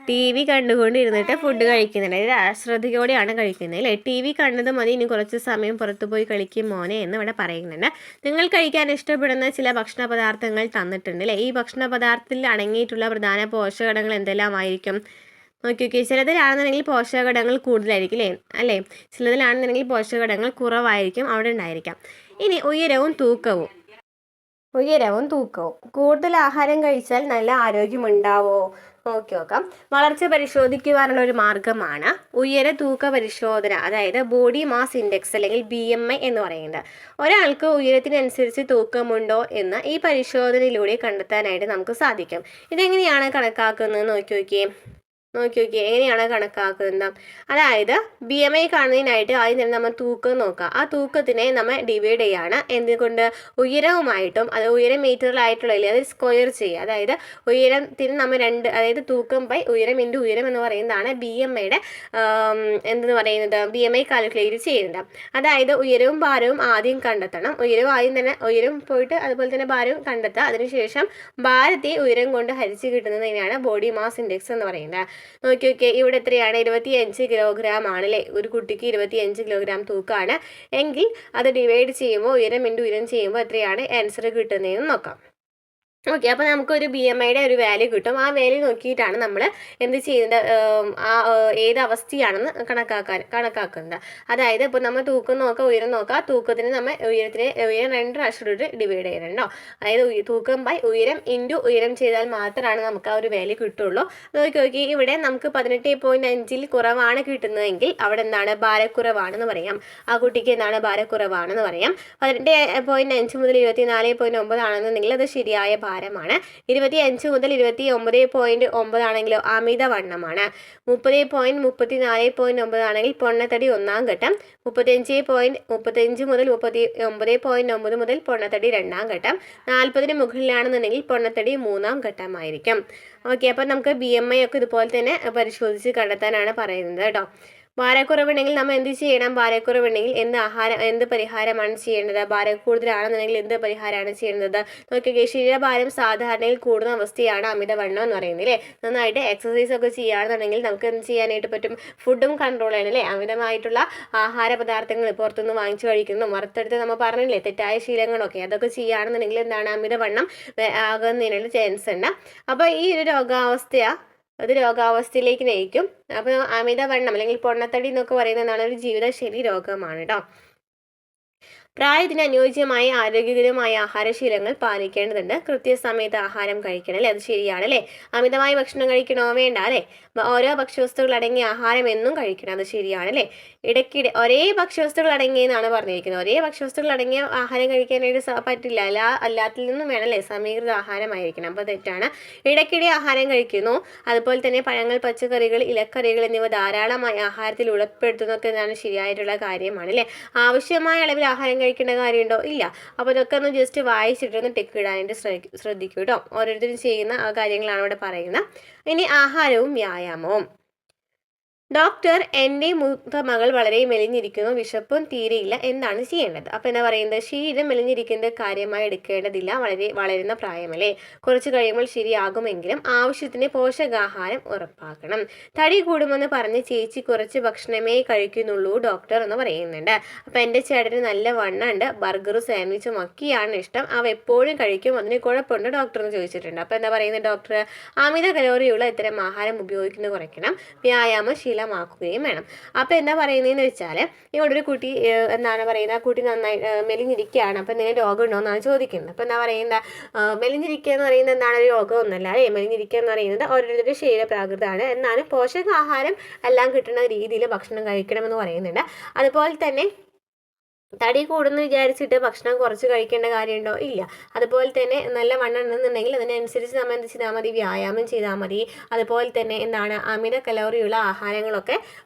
TV കണ്ടുകൊണ്ടിരുന്നിട്ട് ഫുഡ് കഴിക്കുന്നുണ്ട്, ഇത് അശ്രദ്ധയോടെയാണ് കഴിക്കുന്നത് അല്ലേ. TV കണ്ടത് മതി, ഇനി കുറച്ച് സമയം പുറത്തു പോയി കളിക്കും മോനെ എന്ന് ഇവിടെ പറയുന്നുണ്ട്. നിങ്ങൾ കഴിക്കാൻ ഇഷ്ടപ്പെടുന്ന ചില ഭക്ഷണ പദാർത്ഥങ്ങൾ തന്നിട്ടുണ്ട് അല്ലേ. ഈ ഭക്ഷണ പദാർത്ഥത്തിൽ അടങ്ങിയിട്ടുള്ള പ്രധാന പോഷകഘടകങ്ങൾ എന്തെല്ലാമായിരിക്കും നോക്കി നോക്കി. ചിലതിലാണെന്നുണ്ടെങ്കിൽ പോഷകഘടകങ്ങൾ കൂടുതലായിരിക്കും അല്ലേ, ചിലതിലാണെന്നുണ്ടെങ്കിൽ പോഷകഘടകങ്ങൾ കുറവായിരിക്കും അവിടെ ഉണ്ടായിരിക്കാം. ഇനി ഉയരവും തൂക്കവും കൂടുതൽ ആഹാരം കഴിച്ചാൽ നല്ല ആരോഗ്യമുണ്ടാവോ നോക്കി നോക്കാം. വളർച്ച പരിശോധിക്കുവാനുള്ള ഒരു മാർഗമാണ് തൂക്ക പരിശോധന, അതായത് ബോഡി മാസ് ഇൻഡെക്സ് അല്ലെങ്കിൽ BMI എന്ന് പറയുന്നത്. ഒരാൾക്ക് ഉയരത്തിനനുസരിച്ച് തൂക്കമുണ്ടോ എന്ന് ഈ പരിശോധനയിലൂടെ കണ്ടെത്താനായിട്ട് നമുക്ക് സാധിക്കും. ഇതെങ്ങനെയാണ് കണക്കാക്കുന്നത് നോക്കി നോക്കിയേ എങ്ങനെയാണ് കണക്കാക്കുന്നത്. അതായത് BMI കാണുന്നതിനായിട്ട് ആദ്യം തന്നെ നമ്മൾ തൂക്കം നോക്കാം. ആ തൂക്കത്തിനെ നമ്മൾ ഡിവൈഡ് ചെയ്യാണ് എന്തുകൊണ്ട്, ഉയരവുമായിട്ടും. അത് ഉയരം മീറ്ററിലായിട്ടുള്ളതിൽ അത് സ്ക്വയർ ചെയ്യുക. അതായത് ഉയരത്തിന് നമ്മൾ അതായത് തൂക്കം ബൈ ഉയരം ഇൻറ്റു ഉയരം എന്ന് പറയുന്നതാണ് BMIയുടെ എന്തെന്ന് പറയുന്നത്, BMI കാൽക്കുലേറ്റ് ചെയ്യുന്നത്. അതായത് ഉയരവും ഭാരവും ആദ്യം കണ്ടെത്തണം. ഉയരം പോയിട്ട് അതുപോലെ തന്നെ ഭാരവും കണ്ടെത്തുക. അതിനുശേഷം ഭാരത്തെ ഉയരം കൊണ്ട് ഹരിച്ച് കിട്ടുന്നതിനാണ് ബോഡി മാസ് ഇൻഡെക്സ് എന്ന് പറയുന്നത്. നോക്കി ഇവിടെ എത്രയാണ്, 25 കിലോഗ്രാം ആണല്ലേ. ഒരു കുട്ടിക്ക് 25 കിലോഗ്രാം തൂക്കമാണ് എങ്കിൽ അത് ഡിവൈഡ് ചെയ്യുമ്പോൾ ഉയരം ഇൻറ്റു ഉയരം ചെയ്യുമ്പോൾ എത്രയാണ് ആൻസർ കിട്ടുന്നതെന്ന് നോക്കാം. ഓക്കെ, അപ്പോൾ നമുക്കൊരു BMIയുടെ ഒരു വാല്യൂ കിട്ടും. ആ വാല്യൂ നോക്കിയിട്ടാണ് നമ്മൾ എന്ത് ചെയ്യുന്നത്, ഏത് അവസ്ഥയാണെന്ന് കണക്കാക്കുന്നത്. അതായത് ഇപ്പോൾ നമ്മൾ തൂക്കം നോക്കുക, ഉയരം നോക്കുക. തൂക്കത്തിന് നമ്മൾ ഉയരം 2 പ്രാവശ്യം ഡിവൈഡ് ചെയ്യണോ. അതായത് തൂക്കം ബൈ ഉയരം ഇൻറ്റു ഉയരം ചെയ്താൽ മാത്രമാണ് നമുക്ക് ആ ഒരു വാല്യൂ കിട്ടുള്ളൂ. നോക്കി ഇവിടെ നമുക്ക് 18.5 കുറവാണ് കിട്ടുന്നതെങ്കിൽ അവിടെ എന്താണ്, ഭാരക്കുറവാണെന്ന് പറയാം. ആ കുട്ടിക്ക് എന്താണ്, ഭാരക്കുറവാണെന്ന് പറയാം. 18.5 മുതൽ 24.9 ആണെന്നുണ്ടെങ്കിൽ അത് ശരിയായ ഭാരമാണ്. 25 മുതൽ 29.9 ആണെങ്കിലോ അമിതവണ്ണമാണ്. 30.34.9 ആണെങ്കിൽ പൊണ്ണത്തടി 1-ാം ഘട്ടം. 35 മുതൽ 39.9 മുതൽ പൊണ്ണത്തടി 2-ാം ഘട്ടം. 40-ന് മുകളിലാണെന്നുണ്ടെങ്കിൽ പൊണ്ണത്തടി 3-ാം ഘട്ടമായിരിക്കും. ഓക്കെ, അപ്പം നമുക്ക് BMI ഒക്കെ ഇതുപോലെ തന്നെ പരിശോധിച്ച് കണ്ടെത്താനാണ് പറയുന്നത് കേട്ടോ. ഭാരക്കുറവുണ്ടെങ്കിൽ നമ്മൾ എന്ത് ചെയ്യണം, ഭാരക്കുറവുണ്ടെങ്കിൽ എന്ത് പരിഹാരമാണ് ചെയ്യേണ്ടത്, ഭാരം കൂടുതലാണെന്നുണ്ടെങ്കിൽ എന്ത് പരിഹാരമാണ് ചെയ്യേണ്ടത് നോക്കിയൊക്കെ. ശരീരഭാരം സാധാരണയിൽ കൂടുന്ന അവസ്ഥയാണ് അമിതവണ്ണം എന്ന് പറയുന്നത് അല്ലേ. നന്നായിട്ട് എക്സസൈസ് ഒക്കെ ചെയ്യുകയാണെന്നുണ്ടെങ്കിൽ നമുക്ക് എന്ത് ചെയ്യാനായിട്ട് പറ്റും, ഫുഡും കൺട്രോൾ ചെയ്യണം അല്ലേ. അമിതമായിട്ടുള്ള ആഹാര പദാർത്ഥങ്ങൾ പുറത്തുനിന്ന് വാങ്ങിച്ചു കഴിക്കുന്നു, വറുത്തെടുത്ത് നമ്മൾ പറഞ്ഞില്ലേ തെറ്റായ ശീലങ്ങളൊക്കെ, അതൊക്കെ ചെയ്യുകയാണെന്നുണ്ടെങ്കിൽ എന്താണ്, അമിതവണ്ണം ആകുന്നതിനുള്ള ചാൻസ് ഉണ്ട്. അപ്പോൾ ഈ ഒരു രോഗാവസ്ഥയിലേക്ക് നയിക്കും. അപ്പോൾ അമിതവണ്ണം അല്ലെങ്കിൽ പൊണ്ണത്തടി എന്നൊക്കെ പറയുന്നതാണ് ഒരു ജീവിതശൈലി രോഗമാണ് കേട്ടോ. പ്രായത്തിന് അനുയോജ്യമായ ആരോഗ്യകരമായ ആഹാരശീലങ്ങൾ പാലിക്കേണ്ടതുണ്ട്. കൃത്യസമയത്ത് ആഹാരം കഴിക്കണം അല്ലേ, അത് ശരിയാണ് അല്ലേ. അമിതമായി ഭക്ഷണം കഴിക്കണോ വേണ്ട അല്ലേ. ഓരോ ഭക്ഷ്യവസ്തുക്കൾ അടങ്ങിയ ആഹാരം എന്നും കഴിക്കണം, അത് ശരിയാണ് അല്ലേ. ഇടയ്ക്കിടെ ഒരേ ഭക്ഷ്യവസ്തുക്കൾ അടങ്ങിയെന്നാണ് പറഞ്ഞിരിക്കുന്നത്. ഒരേ ഭക്ഷ്യവസ്തുക്കൾ അടങ്ങിയ ആഹാരം കഴിക്കാനായിട്ട് പറ്റില്ല, അല്ലാത്തിൽ നിന്നും വേണം അല്ലേ, സമീകൃത ആഹാരമായിരിക്കണം. അപ്പോൾ തെറ്റാണ്. ഇടയ്ക്കിടെ ആഹാരം കഴിക്കുന്നു, അതുപോലെ തന്നെ പഴങ്ങൾ, പച്ചക്കറികൾ, ഇലക്കറികൾ എന്നിവ ധാരാളമായി ആഹാരത്തിൽ ഉൾപ്പെടുത്തുന്നതൊക്കെ എന്താണ് ശരിയായിട്ടുള്ള കാര്യമാണ് അല്ലേ. ആവശ്യമായ അളവിൽ ആഹാരം കഴിക്കേണ്ട കാര്യമുണ്ടോ, ഇല്ല. അപ്പോൾ ഇതൊക്കെ ഒന്ന് ജസ്റ്റ് വായിച്ചിട്ടൊന്ന് ടിക്ക് ഇടാനായിട്ട് ശ്രദ്ധിക്കൂ കേട്ടോ. ഓരോരുത്തരും ചെയ്യുന്ന കാര്യങ്ങളാണ് ഇവിടെ പറയുന്നത്. ഇനി ആഹാരവും വ്യായാമവും. ഡോക്ടർ, എൻ്റെ മൂത്ത മകൾ വളരെ മെലിഞ്ഞിരിക്കുന്നു, വിശപ്പും തീരെയില്ല, എന്താണ് ചെയ്യേണ്ടത്? അപ്പോൾ എന്താ പറയുന്നത്, ശരീരം മെലിഞ്ഞിരിക്കുന്നത് കാര്യമായി എടുക്കേണ്ടതില്ല, വളരുന്ന പ്രായമല്ലേ, കുറച്ച് കഴിയുമ്പോൾ ശരിയാകുമെങ്കിലും ആവശ്യത്തിന് പോഷകാഹാരം ഉറപ്പാക്കണം. തടി കൂടുമെന്ന് പറഞ്ഞ് ചേച്ചി കുറച്ച് ഭക്ഷണമേ കഴിക്കുന്നുള്ളൂ ഡോക്ടർ എന്ന് പറയുന്നുണ്ട്. അപ്പോൾ എൻ്റെ ചേട്ടന് നല്ല വണ്ണമുണ്ട്, ബർഗറും സാൻഡ്വിച്ചും ഒക്കെയാണ് ഇഷ്ടം, അവ എപ്പോഴും കഴിക്കും, അതിന് കുഴപ്പമുണ്ട് ഡോക്ടർ എന്ന് ചോദിച്ചിട്ടുണ്ട്. അപ്പോൾ എന്താ പറയുന്നത് ഡോക്ടർ, അമിത കലോറിയുള്ള ഇത്തരം ആഹാരം ഉപയോഗിക്കുന്നത് കുറയ്ക്കണം, വ്യായാമം ശീലമാക്കുകയും വേണം. അപ്പോൾ എന്താ പറയുന്നതെന്ന് വെച്ചാൽ, ഇവിടെ ഒരു കുട്ടി എന്താണ് പറയുന്നത്, ആ കുട്ടി നന്നായി മെലിഞ്ഞിരിക്കുകയാണ്. അപ്പോൾ എന്തെങ്കിലും രോഗം ഉണ്ടോ എന്നാണ് ചോദിക്കുന്നത്. അപ്പോൾ എന്താ പറയുന്നത്, മെലിഞ്ഞിരിക്കുക എന്ന് പറയുന്നത് എന്താണ്, ഒരു രോഗമൊന്നുമല്ല അല്ലേ. മെലിഞ്ഞിരിക്കുക എന്ന് പറയുന്നത് ഓരോരുത്തരുടെ ശരീരപ്രാകൃതമാണ്. എന്നാലും പോഷകാഹാരം എല്ലാം കിട്ടുന്ന രീതിയിൽ ഭക്ഷണം കഴിക്കണമെന്ന് പറയുന്നുണ്ട്. അതുപോലെ തന്നെ തടി കൂടുന്നു വിചാരിച്ചിട്ട് ഭക്ഷണം കുറച്ച് കഴിക്കേണ്ട കാര്യമുണ്ടോ? ഇല്ല. അതുപോലെ തന്നെ നല്ല വണ്ണം ഉണ്ടെന്നുണ്ടെങ്കിൽ അതിനനുസരിച്ച് നമ്മൾ എന്ത് ചെയ്താൽ മതി, വ്യായാമം ചെയ്താൽ മതി. അതുപോലെ തന്നെ എന്താണ്, അമിത കലോറിയുള്ള ആഹാരങ്ങളൊക്കെ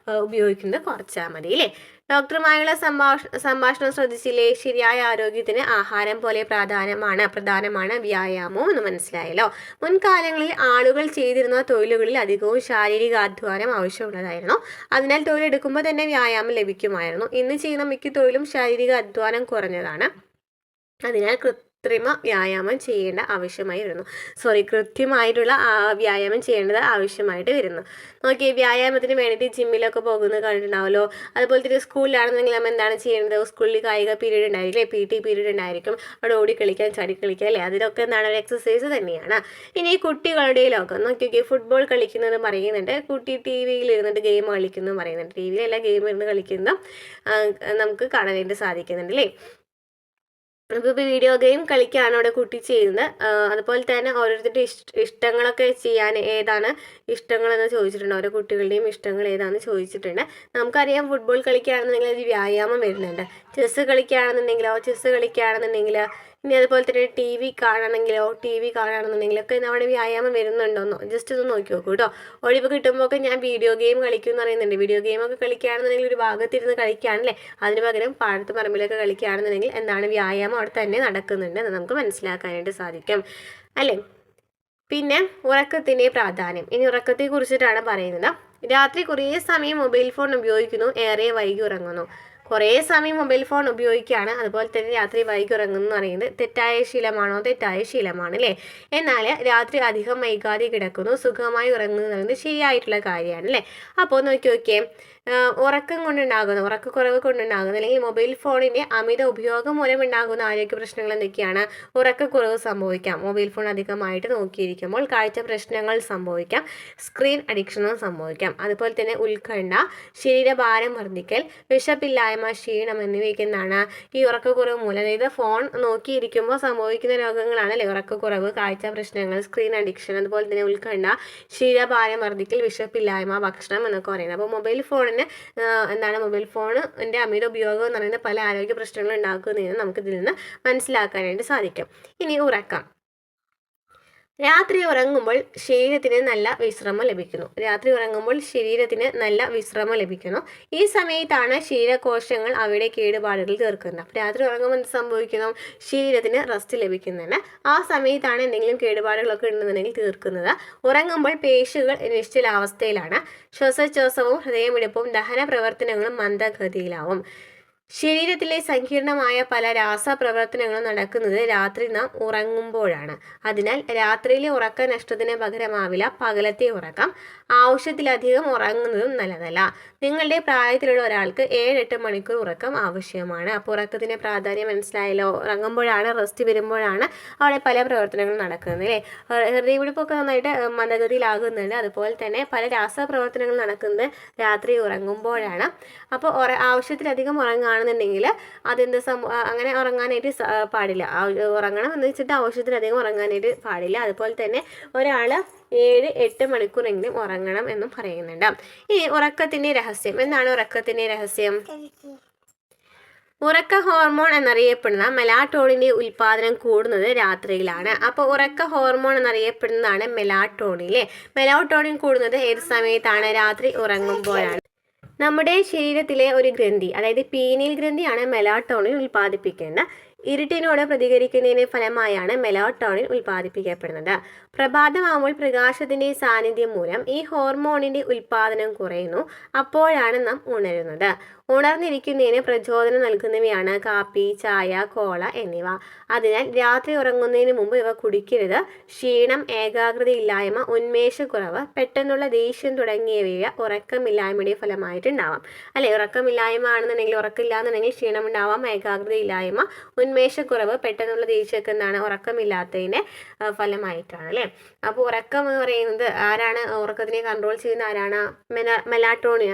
ഉപയോഗിക്കുന്നത് കുറച്ചാൽ മതി അല്ലേ. ഡോക്ടറുമായുള്ള സംഭാഷണം ശ്രദ്ധിച്ചില്ലേ? ശരിയായ ആരോഗ്യത്തിന് ആഹാരം പോലെ പ്രധാനമാണ് വ്യായാമവും എന്ന് മനസ്സിലായല്ലോ. മുൻകാലങ്ങളിൽ ആളുകൾ ചെയ്തിരുന്ന തൊഴിലുകളിൽ അധികവും ശാരീരിക അധ്വാനം ആവശ്യമുള്ളതായിരുന്നു. അതിനാൽ തൊഴിലെടുക്കുമ്പോൾ തന്നെ വ്യായാമം ലഭിക്കുമായിരുന്നു. ഇന്ന് ചെയ്യുന്ന മിക്ക തൊഴിലും ശാരീരിക അധ്വാനം കുറഞ്ഞതാണ്. അതിനാൽ വ്യായാമം ചെയ്യേണ്ട ആവശ്യമായി വരുന്നു. കൃത്യമായിട്ടുള്ള വ്യായാമം ചെയ്യേണ്ടത് ആവശ്യമായിട്ട് വരുന്നു. നോക്കി, വ്യായാമത്തിന് വേണ്ടിയിട്ട് ജിമ്മിലൊക്കെ പോകുന്നത് കണ്ടിട്ടുണ്ടാവുമല്ലോ. അതുപോലെ തന്നെ സ്കൂളിലാണെന്നെങ്കിൽ നമ്മൾ എന്താണ് ചെയ്യേണ്ടത്, സ്കൂളിൽ കായിക പീരീഡ് ഉണ്ടായിരിക്കും, PT പീരീഡ് ഉണ്ടായിരിക്കും, അവിടെ ഓടിക്കളിക്കാൻ ചാടിക്കളിക്കാൻ അല്ലേ, അതിലൊക്കെ എന്താണ്, ഒരു എക്സസൈസ് തന്നെയാണ്. ഇനി കുട്ടികളുടെ ലോകം നോക്കിയൊക്കെ, ഫുട്ബോൾ കളിക്കുന്നത് പറയുന്നുണ്ട്, കുട്ടി TV-യിൽ ഇരുന്നിട്ട് ഗെയിം കളിക്കുന്നു പറയുന്നുണ്ട്. TV-യിലല്ല, ഗെയിം ഇരുന്ന് കളിക്കുന്നത് നമുക്ക് കാണാനായിട്ട് സാധിക്കുന്നുണ്ട് അല്ലേ. ഇപ്പോൾ വീഡിയോ ഗെയിം കളിക്കുകയാണ് അവിടെ കുട്ടി ചെയ്യുന്നത്. അതുപോലെ തന്നെ ഓരോരുത്തരുടെ ഇഷ്ടങ്ങളൊക്കെ ചെയ്യാൻ ഏതാണ് ഇഷ്ടങ്ങളെന്ന് ചോദിച്ചിട്ടുണ്ട്. ഓരോ കുട്ടികളുടെയും ഇഷ്ടങ്ങൾ ഏതാണെന്ന് ചോദിച്ചിട്ടുണ്ട്. നമുക്കറിയാം, ഫുട്ബോൾ കളിക്കുകയാണെന്നുണ്ടെങ്കിൽ അത് വ്യായാമം വരുന്നുണ്ട്. ചെസ്സ് കളിക്കുകയാണെന്നുണ്ടെങ്കിൽ ഇനി അതുപോലെ തന്നെ TV കാണുകയാണെന്നുണ്ടെങ്കിലൊക്കെ നമ്മുടെ വ്യായാമം വരുന്നുണ്ടോന്നോ ജസ്റ്റ് ഒന്ന് നോക്കി നോക്കൂ കേട്ടോ. ഒഴിവ് കിട്ടുമ്പോൾ ഞാൻ വീഡിയോ ഗെയിം കളിക്കും എന്ന് പറയുന്നുണ്ട്. വീഡിയോ ഗെയിമൊക്കെ കളിക്കുകയാണെന്നുണ്ടെങ്കിൽ ഒരു ഭാഗത്തിരുന്ന് കളിക്കുകയാണല്ലേ, അതിന് പകരം പാടത്ത് പറമ്പിലൊക്കെ കളിക്കുകയാണെന്നുണ്ടെങ്കിൽ എന്താണ്, വ്യായാമം അവിടെ തന്നെ നടക്കുന്നുണ്ട് എന്ന് നമുക്ക് മനസ്സിലാക്കാനായിട്ട് സാധിക്കും അല്ലേ. പിന്നെ ഉറക്കത്തിൻ്റെ പ്രാധാന്യം. ഇനി ഉറക്കത്തെ കുറിച്ചിട്ടാണ് പറയുന്നത്. രാത്രി കുറേ സമയം മൊബൈൽ ഫോൺ ഉപയോഗിക്കുന്നു, ഏറെ വൈകി ഉറങ്ങുന്നു. കുറേ സമയം മൊബൈൽ ഫോൺ ഉപയോഗിക്കുകയാണ്, അതുപോലെ തന്നെ രാത്രി വൈകി ഉറങ്ങുന്നു എന്ന് പറയുന്നത് തെറ്റായ ശീലമാണോ? തെറ്റായ ശീലമാണ് അല്ലേ. എന്നാൽ രാത്രി അധികം വൈകാതെ കിടക്കുന്നു, സുഖമായി ഉറങ്ങുന്നു എന്ന് പറയുന്നത് ശരിയായിട്ടുള്ള കാര്യമാണ് അല്ലേ. അപ്പോൾ നോക്കിയേ, ഉറക്കക്കുറവ് കൊണ്ടുണ്ടാകുന്ന അല്ലെങ്കിൽ മൊബൈൽ ഫോണിൻ്റെ അമിത ഉപയോഗം മൂലം ഉണ്ടാകുന്ന ആരോഗ്യ പ്രശ്നങ്ങൾ എന്തൊക്കെയാണ്? ഉറക്കക്കുറവ് സംഭവിക്കാം, മൊബൈൽ ഫോൺ അധികമായിട്ട് നോക്കിയിരിക്കുമ്പോൾ കാഴ്ച പ്രശ്നങ്ങൾ സംഭവിക്കാം, സ്ക്രീൻ അഡിക്ഷനും സംഭവിക്കാം. അതുപോലെ തന്നെ ഉത്കണ്ഠ, ശരീരഭാരം വർദ്ധിക്കൽ, വിശപ്പില്ലായ്മ, ക്ഷീണം എന്നിവയൊക്കെ എന്താണ്, ഈ ഉറക്കക്കുറവ് മൂലം, അതായത് ഫോൺ നോക്കിയിരിക്കുമ്പോൾ സംഭവിക്കുന്ന രോഗങ്ങളാണ് അല്ലേ. ഉറക്കക്കുറവ്, കാഴ്ച പ്രശ്നങ്ങൾ, സ്ക്രീൻ അഡിക്ഷൻ, അതുപോലെ തന്നെ ഉത്കണ്ഠ, ശരീരഭാരം വർദ്ധിക്കൽ, വിശപ്പില്ലായ്മ, ഭക്ഷണം എന്നൊക്കെ പറയുന്നത്. അപ്പോൾ മൊബൈൽ മൊബൈൽ ഫോണിൻ്റെ അമിത ഉപയോഗം എന്ന് പറയുന്നത് പല ആരോഗ്യ പ്രശ്നങ്ങൾ ഉണ്ടാക്കുന്നതെന്ന് നമുക്കിതിൽ നിന്ന് മനസ്സിലാക്കാനായിട്ട് സാധിക്കും. ഇനി ഉറക്കം. രാത്രി ഉറങ്ങുമ്പോൾ ശരീരത്തിന് നല്ല വിശ്രമം ലഭിക്കുന്നു. ഈ സമയത്താണ് ശരീരകോശങ്ങൾ അവയുടെ കേടുപാടുകൾ തീർക്കുന്നത്. രാത്രി ഉറങ്ങുമ്പോൾ എന്ത് സംഭവിക്കുന്നു? ശരീരത്തിന് റെസ്റ്റ് ലഭിക്കുന്നുണ്ട്. ആ സമയത്താണ് എന്തെങ്കിലും കേടുപാടുകളൊക്കെ ഉണ്ടെന്നുണ്ടെങ്കിൽ തീർക്കുന്നത്. ഉറങ്ങുമ്പോൾ പേശികൾ നിശ്ചലാവസ്ഥയിലാണ്, ശ്വാസോച്ഛ്വാസവും ഹൃദയമിടിപ്പും ദഹന പ്രവർത്തനങ്ങളും മന്ദഗതിയിലാവും. ശരീരത്തിലെ സങ്കീർണമായ പല രാസപ്രവർത്തനങ്ങളും നടക്കുന്നത് രാത്രി നാം ഉറങ്ങുമ്പോഴാണ്. അതിനാൽ രാത്രിയിലെ ഉറക്ക നഷ്ടത്തിന് പകരമാവില്ല പകലത്തെ ഉറക്കം. ആവശ്യത്തിലധികം ഉറങ്ങുന്നതും നല്ലതല്ല. നിങ്ങളുടെ പ്രായത്തിലുള്ള ഒരാൾക്ക് 7-8 മണിക്കൂർ ഉറക്കം ആവശ്യമാണ്. അപ്പോൾ ഉറക്കത്തിൻ്റെ പ്രാധാന്യം മനസ്സിലായല്ലോ. ഉറങ്ങുമ്പോഴാണ്, റെസ്റ്റ് വരുമ്പോഴാണ് അവിടെ പല പ്രവർത്തനങ്ങളും നടക്കുന്നത് അല്ലേ. ഹൃദയമിടിപ്പൊക്കെ നന്നായിട്ട് മന്ദഗതിയിലാകുന്നുണ്ട്. അതുപോലെ തന്നെ പല രാസപ്രവർത്തനങ്ങൾ നടക്കുന്നത് രാത്രി ഉറങ്ങുമ്പോഴാണ്. അപ്പോൾ ആവശ്യത്തിലധികം ഉറങ്ങുകയാണെന്നുണ്ടെങ്കിൽ അതെന്ത് അങ്ങനെ ഉറങ്ങാനായിട്ട് പാടില്ല. ഉറങ്ങണം എന്ന് വെച്ചിട്ട് ആവശ്യത്തിലധികം ഉറങ്ങാനായിട്ട് പാടില്ല. അതുപോലെ തന്നെ ഒരാൾ 7-8 മണിക്കൂറെങ്കിലും ഉറങ്ങണം എന്നും പറയുന്നുണ്ട്. ഇനി ഉറക്കത്തിൻ്റെ രഹസ്യം. എന്താണ് ഉറക്കത്തിൻ്റെ രഹസ്യം? ഉറക്ക ഹോർമോൺ എന്നറിയപ്പെടുന്ന മെലാറ്റോണിൻ്റെ ഉൽപ്പാദനം കൂടുന്നത് രാത്രിയിലാണ്. അപ്പോൾ ഉറക്ക ഹോർമോൺ എന്നറിയപ്പെടുന്നതാണ് മെലാറ്റോണിൻ. മെലാറ്റോണിൻ കൂടുന്നത് ഏത് സമയത്താണ്? രാത്രി ഉറങ്ങുമ്പോഴാണ്. നമ്മുടെ ശരീരത്തിലെ ഒരു ഗ്രന്ഥി, അതായത് പീനിയൽ ഗ്രന്ഥിയാണ് മെലാറ്റോണിൻ ഉൽപ്പാദിപ്പിക്കേണ്ടത്. ഇരുട്ടിനോട് പ്രതികരിക്കുന്നതിന് ഫലമായാണ് മെലാറ്റോണിൻ ഉൽപ്പാദിപ്പിക്കപ്പെടുന്നത്. പ്രഭാതമാകുമ്പോൾ പ്രകാശത്തിന്റെ സാന്നിധ്യം മൂലം ഈ ഹോർമോണിന്റെ ഉൽപ്പാദനം കുറയുന്നു. അപ്പോഴാണ് നാം ഉണരുന്നത്. ഉണർന്നിരിക്കുന്നതിന് പ്രചോദനം നൽകുന്നവയാണ് കാപ്പി, ചായ, കോള എന്നിവ. അതിനാൽ രാത്രി ഉറങ്ങുന്നതിന് മുമ്പ് ഇവ കുടിക്കരുത്. ക്ഷീണം, ഏകാഗ്രതയില്ലായ്മ, ഉന്മേഷക്കുറവ്, പെട്ടെന്നുള്ള ദേഷ്യം തുടങ്ങിയവ ഉറക്കമില്ലായ്മയുടെ ഫലമായിട്ടുണ്ടാവാം. അല്ലെ, ഉറക്കമില്ലായ്മ ആണെന്നുണ്ടെങ്കിൽ, ഉറക്കമില്ലാന്നുണ്ടെങ്കിൽ ക്ഷീണം ഉണ്ടാവാം, ഏകാഗ്രതയില്ലായ്മ, ഉന്മേഷക്കുറവ്, പെട്ടെന്നുള്ള ദേഷ്യമൊക്കെ എന്താണ് ഉറക്കമില്ലാത്തതിൻ്റെ ഫലമായിട്ടാണ്. അല്ലേ, അപ്പോൾ ഉറക്കം എന്ന് പറയുന്നത് ആരാണ് ഉറക്കത്തിനെ കൺട്രോൾ ചെയ്യുന്ന ആരാണ്? മെലാറ്റോണിൻ.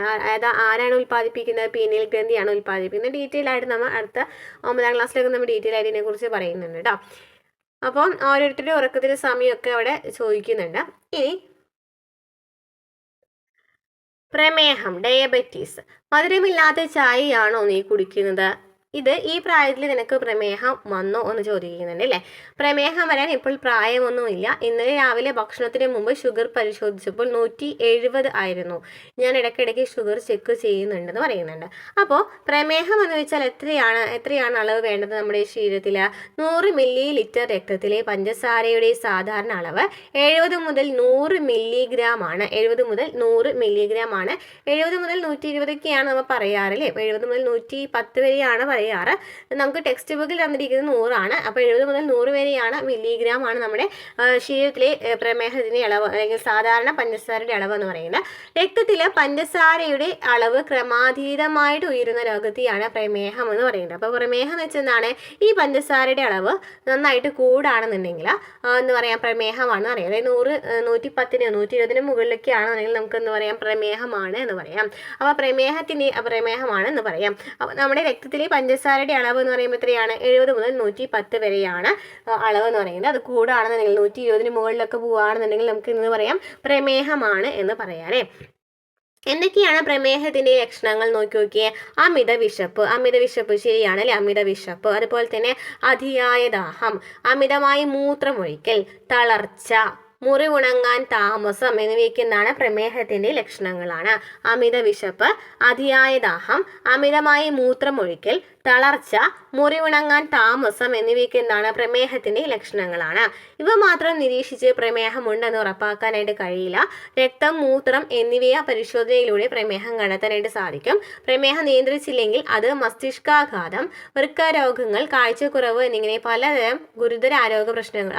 ആരാണ് ഉൽപ്പാദിപ്പിക്കുന്നത്? പീനിയൽ ഗ്രന്ഥിയാണ് ഉൽപ്പാദിപ്പിക്കുന്നത്. ഡീറ്റെയിൽ ആയിട്ട് നമ്മൾ അടുത്ത 9ാം ക്ലാസ്സിലൊക്കെ നമ്മൾ ഡീറ്റെയിൽ ആയിട്ട് ഇതിനെക്കുറിച്ച് പറയുന്നുണ്ട് കേട്ടോ. അപ്പം ഓരോരുത്തരുടെ ഉറക്കത്തിൻ്റെ സമയമൊക്കെ അവിടെ ചോദിക്കുന്നുണ്ട്. ഇനി പ്രമേഹം, ഡയബറ്റീസ്. മധുരമില്ലാത്ത ചായയാണോ നീ കുടിക്കുന്നത്? ഇത് ഈ പ്രായത്തിൽ നിനക്ക് പ്രമേഹം വന്നോ എന്ന് ചോദിക്കുന്നുണ്ട് അല്ലേ. പ്രമേഹം വരാൻ ഇപ്പോൾ പ്രായമൊന്നുമില്ല. ഇന്നലെ രാവിലെ ഭക്ഷണത്തിന് മുമ്പ് ഷുഗർ പരിശോധിച്ചപ്പോൾ 170 ആയിരുന്നു. ഞാൻ ഇടയ്ക്കിടയ്ക്ക് ഷുഗർ ചെക്ക് ചെയ്യുന്നുണ്ടെന്ന് പറയുന്നുണ്ട്. അപ്പോൾ പ്രമേഹം എന്ന് വെച്ചാൽ എത്രയാണ് അളവ് വേണ്ടത് നമ്മുടെ ശരീരത്തിൽ? 100 മില്ലി ലിറ്റർ രക്തത്തിലെ പഞ്ചസാരയുടെ സാധാരണ അളവ് 70 മുതൽ 100 മില്ലിഗ്രാം ആണ്. 70 മുതൽ 100 മില്ലിഗ്രാം ആണ്. 70 മുതൽ 120ഒക്കെയാണ് നമ്മൾ പറയാറില്ലേ. 70 മുതൽ 110 വരെയാണ് പറയാറ്. നമുക്ക് ടെക്സ്റ്റ് ബുക്കിൽ തന്നിരിക്കുന്നത് 100 ആണ്. അപ്പോൾ 70 മുതൽ 100 വരെയാണ് മില്ലിഗ്രാം ആണ് നമ്മുടെ ശരീരത്തിലെ പ്രമേഹത്തിൻ്റെ അളവ്, അല്ലെങ്കിൽ സാധാരണ പഞ്ചസാരയുടെ അളവ് എന്ന് പറയുന്നത്. രക്തത്തിലെ പഞ്ചസാരയുടെ അളവ് ക്രമാതീതമായിട്ട് ഉയരുന്ന രോഗത്തെയാണ് പ്രമേഹം എന്ന് പറയുന്നത്. അപ്പോൾ പ്രമേഹം എന്ന് വെച്ചെന്താണ്? ഈ പഞ്ചസാരയുടെ അളവ് നന്നായിട്ട് കൂടാണെന്നുണ്ടെങ്കിൽ എന്ന് പറയാം പ്രമേഹമാണെന്ന് പറയാം. അതായത് 100, 110, 120 മുകളിലൊക്കെ ആണെന്നുണ്ടെങ്കിൽ നമുക്ക് എന്ന് പറയാം പ്രമേഹമാണ് എന്ന് പറയാം. അപ്പോൾ പ്രമേഹമാണ് എന്ന് പറയാം. അപ്പോൾ നമ്മുടെ രക്തത്തിലെ പഞ്ചസാരയുടെ അളവ് എന്ന് പറയുമ്പോൾ എത്രയാണ്? 70 മുതൽ 110 വരെയാണ് അളവ് എന്ന് പറയുന്നത്. അത് കൂടാണെന്നുണ്ടെങ്കിൽ 120 മുകളിലൊക്കെ പോവുകയാണെന്നുണ്ടെങ്കിൽ നമുക്ക് എന്ന് പറയാം പ്രമേഹമാണ് എന്ന് പറയാം. എന്തൊക്കെയാണ് പ്രമേഹത്തിന്റെ ലക്ഷണങ്ങൾ നോക്കിയേ. അമിത വിശപ്പ് ശരിയാണ് അല്ലെ, അമിത വിശപ്പ്. അതുപോലെ തന്നെ അതിയായ ദാഹം, അമിതമായി മൂത്രമൊഴിക്കൽ, തളർച്ച, മുറിവുണങ്ങാൻ താമസം എന്നിവയൊക്കെ എന്താണ് പ്രമേഹത്തിന്റെ ലക്ഷണങ്ങളാണ്. അമിത വിശപ്പ്, അതിയായ ദാഹം, അമിതമായി മൂത്രമൊഴിക്കൽ, തളർച്ച, മുറിവുണങ്ങാൻ താമസം എന്നിവയൊക്കെ എന്താണ് പ്രമേഹത്തിന്റെ ലക്ഷണങ്ങളാണ്. ഇവ മാത്രം നിരീക്ഷിച്ച് പ്രമേഹമുണ്ടെന്ന് ഉറപ്പാക്കാനായിട്ട് കഴിയില്ല. രക്തം, മൂത്രം എന്നിവയ പരിശോധനയിലൂടെ പ്രമേഹം കണ്ടെത്താനായിട്ട് സാധിക്കും. പ്രമേഹം നിയന്ത്രിച്ചില്ലെങ്കിൽ അത് മസ്തിഷ്കാഘാതം, വൃക്കരോഗങ്ങൾ, കാഴ്ചക്കുറവ് എന്നിങ്ങനെ പലതരം ഗുരുതര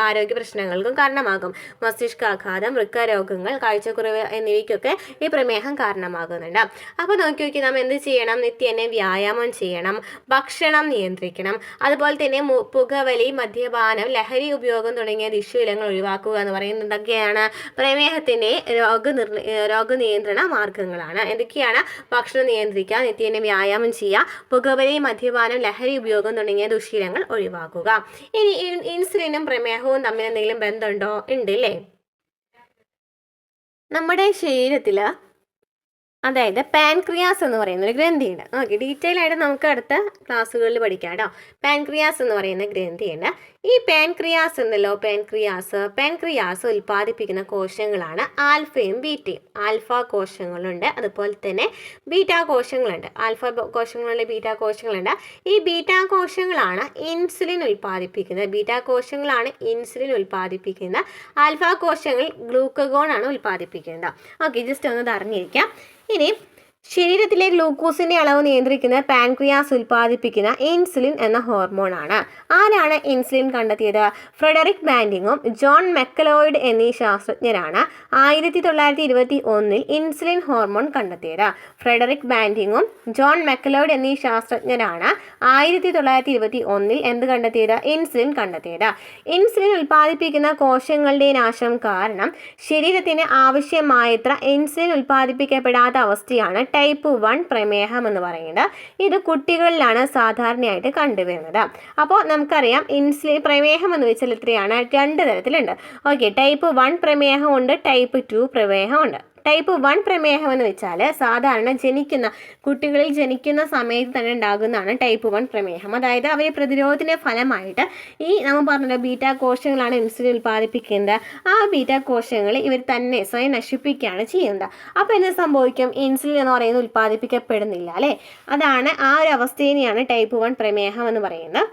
ആരോഗ്യ പ്രശ്നങ്ങൾക്കും കാരണമാകും. മസ്തിഷ്കാഘാതം, വൃക്കരോഗങ്ങൾ, കാഴ്ചക്കുറവ് എന്നിവയ്ക്കൊക്കെ ഈ പ്രമേഹം കാരണമാകുന്നുണ്ട്. അപ്പോൾ നോക്കി നാം എന്ത് ചെയ്യണം? നിത്യേന വ്യായാമം ചെയ്യണം, ഭക്ഷണം നിയന്ത്രിക്കണം, അതുപോലെ തന്നെ പുകവലി, മദ്യപാനം, ലഹരി ഉപയോഗം തുടങ്ങിയ ദുശ്ശീലങ്ങൾ ഒഴിവാക്കുക എന്ന് പറയുന്നത് എന്തൊക്കെയാണ്? പ്രമേഹത്തിൻ്റെ രോഗനിയന്ത്രണ മാർഗങ്ങളാണ്. എന്തൊക്കെയാണ്? ഭക്ഷണം നിയന്ത്രിക്കുക, നിത്യേന വ്യായാമം ചെയ്യുക, പുകവലി, മദ്യപാനം, ലഹരി ഉപയോഗം തുടങ്ങിയ ദുശ്ശീലങ്ങൾ ഒഴിവാക്കുക. ഇനി ഇൻസുലിനും പ്രമേഹവും തമ്മിൽ എന്തെങ്കിലും ബന്ധമുണ്ടോ? ഉണ്ട് അല്ലേ. നമ്മുടെ ശരീരത്തിൽ അതായത് പാൻക്രിയാസ് എന്ന് പറയുന്ന ഒരു ഗ്രന്ഥിയുണ്ട്. ഓക്കെ, ഡീറ്റെയിൽ ആയിട്ട് നമുക്ക് അടുത്ത ക്ലാസ്സുകളിൽ പഠിക്കാം കേട്ടോ. പാൻക്രിയാസ് എന്ന് പറയുന്ന ഗ്രന്ഥിയുണ്ട്. ഈ പാൻക്രിയാസ് ഉണ്ടല്ലോ, പാൻക്രിയാസ് ഉൽപ്പാദിപ്പിക്കുന്ന കോശങ്ങളാണ് ആൽഫയും ബീറ്റയും. ആൽഫ കോശങ്ങളുണ്ട്, അതുപോലെ തന്നെ ബീറ്റ കോശങ്ങളുണ്ട്. ആൽഫ കോശങ്ങളുണ്ട്, ബീറ്റ കോശങ്ങളുണ്ട്. ഈ ബീറ്റ കോശങ്ങളാണ് ഇൻസുലിൻ ഉൽപ്പാദിപ്പിക്കുന്നത്. ആൽഫ കോശങ്ങൾ ഗ്ലൂക്കഗോൺ ആണ് ഉൽപ്പാദിപ്പിക്കുന്നത്. ഓക്കെ, ജസ്റ്റ് ഒന്ന് അറിഞ്ഞിരിക്കാം. ഇനി ശരീരത്തിലെ ഗ്ലൂക്കോസിന്റെ അളവ് നിയന്ത്രിക്കുന്ന പാൻക്രിയാസ് ഉൽപ്പാദിപ്പിക്കുന്ന ഇൻസുലിൻ എന്ന ഹോർമോണാണ്. ആരാണ് ഇൻസുലിൻ കണ്ടെത്തിയത്? ഫ്രെഡറിക് ബാൻഡിങ്ങും ജോൺ മെക്കലോയിഡ് എന്നീ ശാസ്ത്രജ്ഞരാണ് 1921 ഇൻസുലിൻ ഹോർമോൺ കണ്ടെത്തിയത്. ഫ്രെഡറിക് ബാൻഡിങ്ങും ജോൺ മെക്കലോയിഡ് എന്നീ ശാസ്ത്രജ്ഞരാണ് 1921 എന്ത് കണ്ടെത്തിയത്? ഇൻസുലിൻ കണ്ടെത്തിയത്. ഇൻസുലിൻ ഉൽപ്പാദിപ്പിക്കുന്ന കോശങ്ങളുടെ നാശം കാരണം ശരീരത്തിന് ആവശ്യമായത്ര ഇൻസുലിൻ ഉൽപ്പാദിപ്പിക്കപ്പെടാത്ത അവസ്ഥയാണ് ടൈപ്പ് 1 പ്രമേഹം എന്ന് പറയുന്നത്. ഇത് കുട്ടികളിലാണ് സാധാരണയായിട്ട് കണ്ടുവരുന്നത്. അപ്പോൾ നമുക്കറിയാം പ്രമേഹം എന്ന് വെച്ചാൽ എത്രയാണ്? 2 തരത്തിലുണ്ട്. ഓക്കെ, ടൈപ്പ് 1 പ്രമേഹമുണ്ട്, ടൈപ്പ് 2 പ്രമേഹമുണ്ട്. ടൈപ്പ് 1 പ്രമേഹം എന്ന് വെച്ചാൽ സാധാരണ കുട്ടികളിൽ ജനിക്കുന്ന സമയത്ത് തന്നെ ഉണ്ടാകുന്നതാണ് ടൈപ്പ് 1 പ്രമേഹം. അതായത് അവരെ പ്രതിരോധത്തിൻ്റെ ഫലമായിട്ട് നമ്മൾ പറഞ്ഞ ബീറ്റാ കോശങ്ങളാണ് ഇൻസുലിൻ ഉൽപ്പാദിപ്പിക്കുന്നത്. ആ ബീറ്റാ കോശങ്ങൾ ഇവർ തന്നെ സ്വയം നശിപ്പിക്കുകയാണ് ചെയ്യുന്നത്. അപ്പോൾ എന്ത് സംഭവിക്കും? ഇൻസുലിൻ എന്ന് പറയുന്നത് ഉൽപ്പാദിപ്പിക്കപ്പെടുന്നില്ല അല്ലേ. അതാണ് ആ ഒരു അവസ്ഥേനെയാണ് ടൈപ്പ് 1 പ്രമേഹം എന്ന് പറയുന്നത്.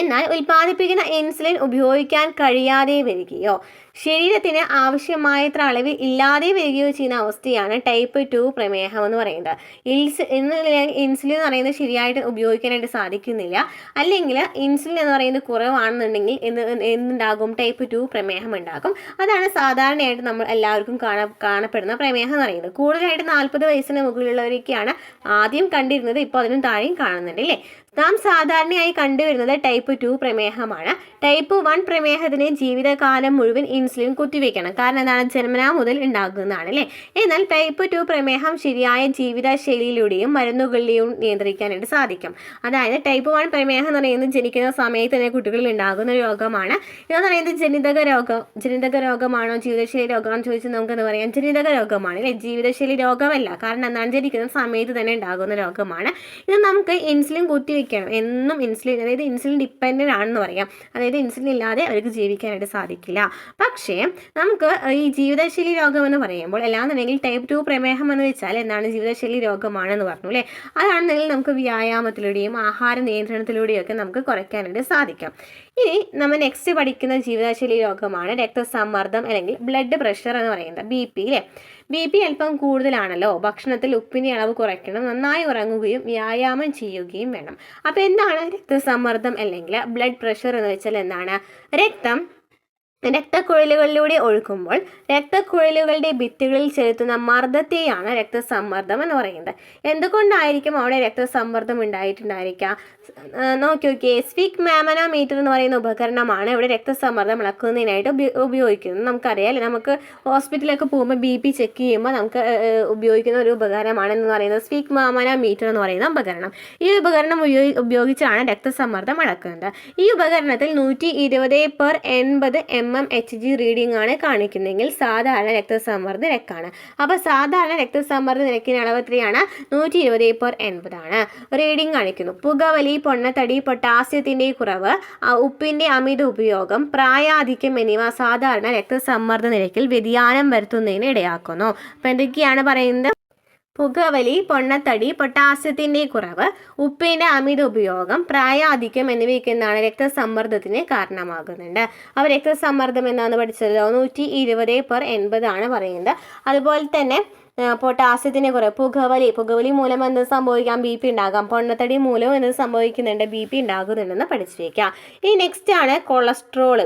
എന്നാൽ ഉൽപ്പാദിപ്പിക്കുന്ന ഇൻസുലിൻ ഉപയോഗിക്കാൻ കഴിയാതെ വരികയോ ശരീരത്തിന് ആവശ്യമായത്ര അളവിൽ ഇല്ലാതെ വരികയോ ചെയ്യുന്ന അവസ്ഥയാണ് ടൈപ്പ് 2 പ്രമേഹം എന്ന് പറയുന്നത്. ഇൻസുലിൻ എന്ന് പറയുന്നത് ശരിയായിട്ട് ഉപയോഗിക്കാനായിട്ട് സാധിക്കുന്നില്ല, അല്ലെങ്കിൽ ഇൻസുലിൻ എന്ന് പറയുന്നത് കുറവാണെന്നുണ്ടെങ്കിൽ എന്തുണ്ടാകും? ടൈപ്പ് 2 പ്രമേഹം ഉണ്ടാകും. അതാണ് സാധാരണയായിട്ട് നമ്മൾ എല്ലാവർക്കും കാണപ്പെടുന്ന പ്രമേഹം എന്ന് പറയുന്നത്. കൂടുതലായിട്ട് 40 വയസ്സിന് മുകളിലുള്ളവരൊക്കെയാണ് ആദ്യം കണ്ടിരുന്നത്, ഇപ്പോൾ അതിനും താഴെയും കാണുന്നുണ്ട് അല്ലേ. നാം സാധാരണയായി കണ്ടുവരുന്നത് ടൈപ്പ് 2 പ്രമേഹമാണ്. ടൈപ്പ് 1 പ്രമേഹത്തിന് ജീവിതകാലം മുഴുവൻ ഇൻസുലിൻ കുത്തിവെക്കണം. കാരണം എന്താണ്? ജന്മനാ മുതൽ ഉണ്ടാകുന്നതാണ് അല്ലേ. എന്നാൽ ടൈപ്പ് 2 പ്രമേഹം ശരിയായ ജീവിതശൈലിയിലൂടെയും മരുന്നുകളിലൂടെയും നിയന്ത്രിക്കാനായിട്ട് സാധിക്കും. അതായത് ടൈപ്പ് 1 പ്രമേഹം എന്ന് പറയുന്നത് ജനിക്കുന്ന സമയത്ത് തന്നെ കുട്ടികളിൽ ഉണ്ടാകുന്ന രോഗമാണ്. ഇതെന്ന് പറയുന്നത് ജനിതക രോഗമാണോ ജീവിതശൈലി രോഗമാണെന്ന് ചോദിച്ചാൽ നമുക്ക് എന്താ പറയാം? ജനിതക രോഗമാണ് അല്ലേ, ജീവിതശൈലി രോഗമല്ല. കാരണം എന്താണ്? ജനിക്കുന്ന സമയത്ത് തന്നെ ഉണ്ടാകുന്ന രോഗമാണ്. ഇത് നമുക്ക് ഇൻസുലിൻ കുത്തിവെക്കണം. എന്നും ഇൻസുലിൻ, അതായത് ഇൻസുലിൻ ഡിപ്പെൻഡൻ്റ് ആണെന്ന് പറയാം. അതായത് ഇൻസുലിൻ ഇല്ലാതെ അവർക്ക് ജീവിക്കാനായിട്ട് സാധിക്കില്ല. പക്ഷേ നമുക്ക് ഈ ജീവിതശൈലി രോഗം എന്ന് പറയുമ്പോൾ എല്ലാന്നുണ്ടെങ്കിൽ ടൈപ്പ് 2 പ്രമേഹം എന്ന് വെച്ചാൽ എന്താണ്? ജീവിതശൈലി രോഗമാണെന്ന് പറഞ്ഞു അല്ലേ. അതാണെന്നുണ്ടെങ്കിൽ നമുക്ക് വ്യായാമത്തിലൂടെയും ആഹാര നിയന്ത്രണത്തിലൂടെയും ഒക്കെ നമുക്ക് കുറയ്ക്കാനായിട്ട് സാധിക്കും. ഇനി നമ്മൾ നെക്സ്റ്റ് പഠിക്കുന്ന ജീവിതശൈലി രോഗമാണ് രക്തസമ്മർദ്ദം അല്ലെങ്കിൽ ബ്ലഡ് പ്രഷർ എന്ന് പറയുന്നത്, BP അല്ലേ. BP അല്പം കൂടുതലാണല്ലോ. ഭക്ഷണത്തിൽ ഉപ്പിൻ്റെ അളവ് കുറയ്ക്കണം, നന്നായി ഉറങ്ങുകയും വ്യായാമം ചെയ്യുകയും വേണം. അപ്പോൾ എന്താണ് രക്തസമ്മർദ്ദം അല്ലെങ്കിൽ ബ്ലഡ് പ്രഷർ എന്ന് വെച്ചാൽ എന്താണ്? രക്തക്കുഴലുകളിലൂടെ ഒഴുകുമ്പോൾ രക്തക്കുഴലുകളുടെ ഭിത്തികളിൽ ചെലുത്തുന്ന മർദ്ദത്തെയാണ് രക്തസമ്മർദ്ദം എന്ന് പറയുന്നത്. എന്തുകൊണ്ടായിരിക്കും അവിടെ രക്തസമ്മർദ്ദം ഉണ്ടായിട്ടുണ്ടായിരിക്കുക? നോക്കിയോക്കെ, സ്ഫിഗ്മോമനോമീറ്റർ എന്ന് പറയുന്ന ഉപകരണമാണ് ഇവിടെ രക്തസമ്മർദ്ദം അളക്കുന്നതിനായിട്ട് ഉപയോഗിക്കുന്നത്. നമുക്കറിയാം, നമുക്ക് ഹോസ്പിറ്റലിലൊക്കെ പോകുമ്പോൾ BP ചെക്ക് ചെയ്യുമ്പോൾ നമുക്ക് ഉപയോഗിക്കുന്ന ഒരു ഉപകരണമാണ് എന്ന് പറയുന്നത് സ്ഫിഗ്മോമനോമീറ്റർ എന്ന് പറയുന്ന ഉപകരണം. ഈ ഉപകരണം ഉപയോഗിച്ചാണ് രക്തസമ്മർദ്ദം അളക്കുന്നത്. ഈ ഉപകരണത്തിൽ 120/80 mmHg റീഡിംഗ് ആണ് കാണിക്കുന്നതെങ്കിൽ സാധാരണ രക്തസമ്മർദ്ദ നിരക്കാണ്. അപ്പോൾ സാധാരണ രക്തസമ്മർദ്ദ നിരക്കിന് അളവ് എത്രയാണ്? 120/80 ആണ് റീഡിംഗ് കാണിക്കുന്നു. പുകവലി, പൊണ്ണത്തടി, പൊട്ടാസ്യത്തിൻ്റെ കുറവ്, ഉപ്പിൻ്റെ അമിത ഉപയോഗം, പ്രായാധിക്യം എന്നിവ സാധാരണ രക്തസമ്മർദ്ദ നിരക്കിൽ വ്യതിയാനം വരുത്തുന്നതിന് ഇടയാക്കുന്നു. അപ്പോൾ എന്തൊക്കെയാണ് പറയുന്നത്? പുകവലി, പൊണ്ണത്തടി, പൊട്ടാസ്യത്തിൻ്റെ കുറവ്, ഉപ്പിൻ്റെ അമിത ഉപയോഗം, പ്രായാധിക്യം എന്നിവയ്ക്ക് എന്താണ്? രക്തസമ്മർദ്ദത്തിന് കാരണമാകുന്നുണ്ട്. അപ്പോൾ രക്തസമ്മർദ്ദം എന്നാണ് പഠിച്ചല്ലോ, 120/80 ആണ് പറയുന്നത്. അതുപോലെ തന്നെ പൊട്ടാസ്യത്തിൻ്റെ കുറവ്, പുകവലി മൂലം എന്ത് സംഭവിക്കാം? BP ഉണ്ടാകാം. പൊണ്ണത്തടി മൂലം എന്ത് സംഭവിക്കുന്നുണ്ട്? BP ഉണ്ടാകുന്നുണ്ടെന്ന് പഠിച്ചു വയ്ക്കുക. ഈ നെക്സ്റ്റ് ആണ് കൊളസ്ട്രോൾ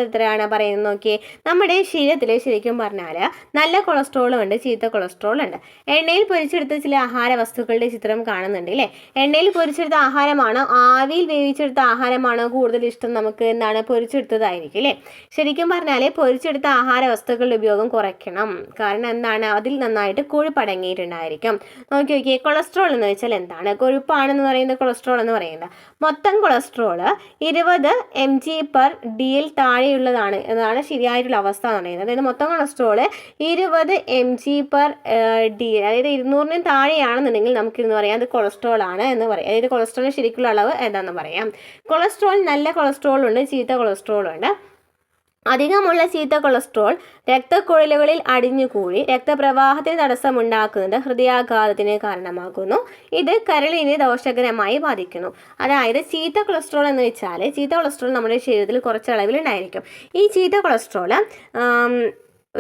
എത്രയാണ് പറയുന്നത് നോക്കിയേ. നമ്മുടെ ശരീരത്തിൽ ശരിക്കും പറഞ്ഞാൽ നല്ല കൊളസ്ട്രോളും ഉണ്ട്, ചീത്ത കൊളസ്ട്രോളും ഉണ്ട്. എണ്ണയിൽ പൊരിച്ചെടുത്ത ചില ആഹാര വസ്തുക്കളുടെ ചിത്രം കാണുന്നുണ്ട് അല്ലേ. എണ്ണയിൽ പൊരിച്ചെടുത്ത ആഹാരമാണോ ആവിയിൽ വേവിച്ചെടുത്ത ആഹാരമാണോ കൂടുതൽ ഇഷ്ടം? നമുക്ക് എന്താണ്? പൊരിച്ചെടുത്തതായിരിക്കും അല്ലേ. ശരിക്കും പറഞ്ഞാൽ പൊരിച്ചെടുത്ത ആഹാര വസ്തുക്കളുടെ ഉപയോഗം കുറയ്ക്കണം. കാരണം എന്താണ്? അതിൽ നന്നായിട്ട് കൊഴുപ്പ് അടങ്ങിയിട്ടുണ്ടായിരിക്കും. നോക്കിയേ, കൊളസ്ട്രോൾ എന്ന് വെച്ചാൽ എന്താണ്? കൊഴുപ്പാണെന്ന് പറയുന്നത് കൊളസ്ട്രോൾ എന്ന് പറയുന്നത്. മൊത്തം കൊളസ്ട്രോൾ 20 mg/dl താഴെയുള്ളതാണ് എന്നതാണ് ശരിയായിട്ടുള്ള അവസ്ഥ എന്ന് പറയുന്നത്. അതായത് മൊത്തം കൊളസ്ട്രോൾ 20 mg/dl, അതായത് 200 താഴെയാണെന്നുണ്ടെങ്കിൽ നമുക്കിന്ന് പറയാം അത് കൊളസ്ട്രോൾ ആണ് എന്ന് പറയാം. അതായത് കൊളസ്ട്രോളിന് ശരിക്കുള്ള അളവ് എന്താണെന്ന് പറയാം. കൊളസ്ട്രോൾ നല്ല കൊളസ്ട്രോൾ ഉണ്ട്, ചീത്ത കൊളസ്ട്രോൾ ഉണ്ട്. അധികമുള്ള ചീത്ത കൊളസ്ട്രോൾ രക്തക്കുഴലുകളിൽ അടിഞ്ഞുകൂടി രക്തപ്രവാഹത്തിന് തടസ്സമുണ്ടാക്കുന്നത് ഹൃദയാഘാതത്തിന് കാരണമാകുന്നു. ഇത് കരളിനെ ദോഷകരമായി ബാധിക്കുന്നു. അതായത് ചീത്ത കൊളസ്ട്രോൾ എന്ന് വെച്ചാൽ, ചീത്ത കൊളസ്ട്രോൾ നമ്മുടെ ശരീരത്തിൽ കുറച്ചളവിലുണ്ടായിരിക്കും. ഈ ചീത്ത കൊളസ്ട്രോൾ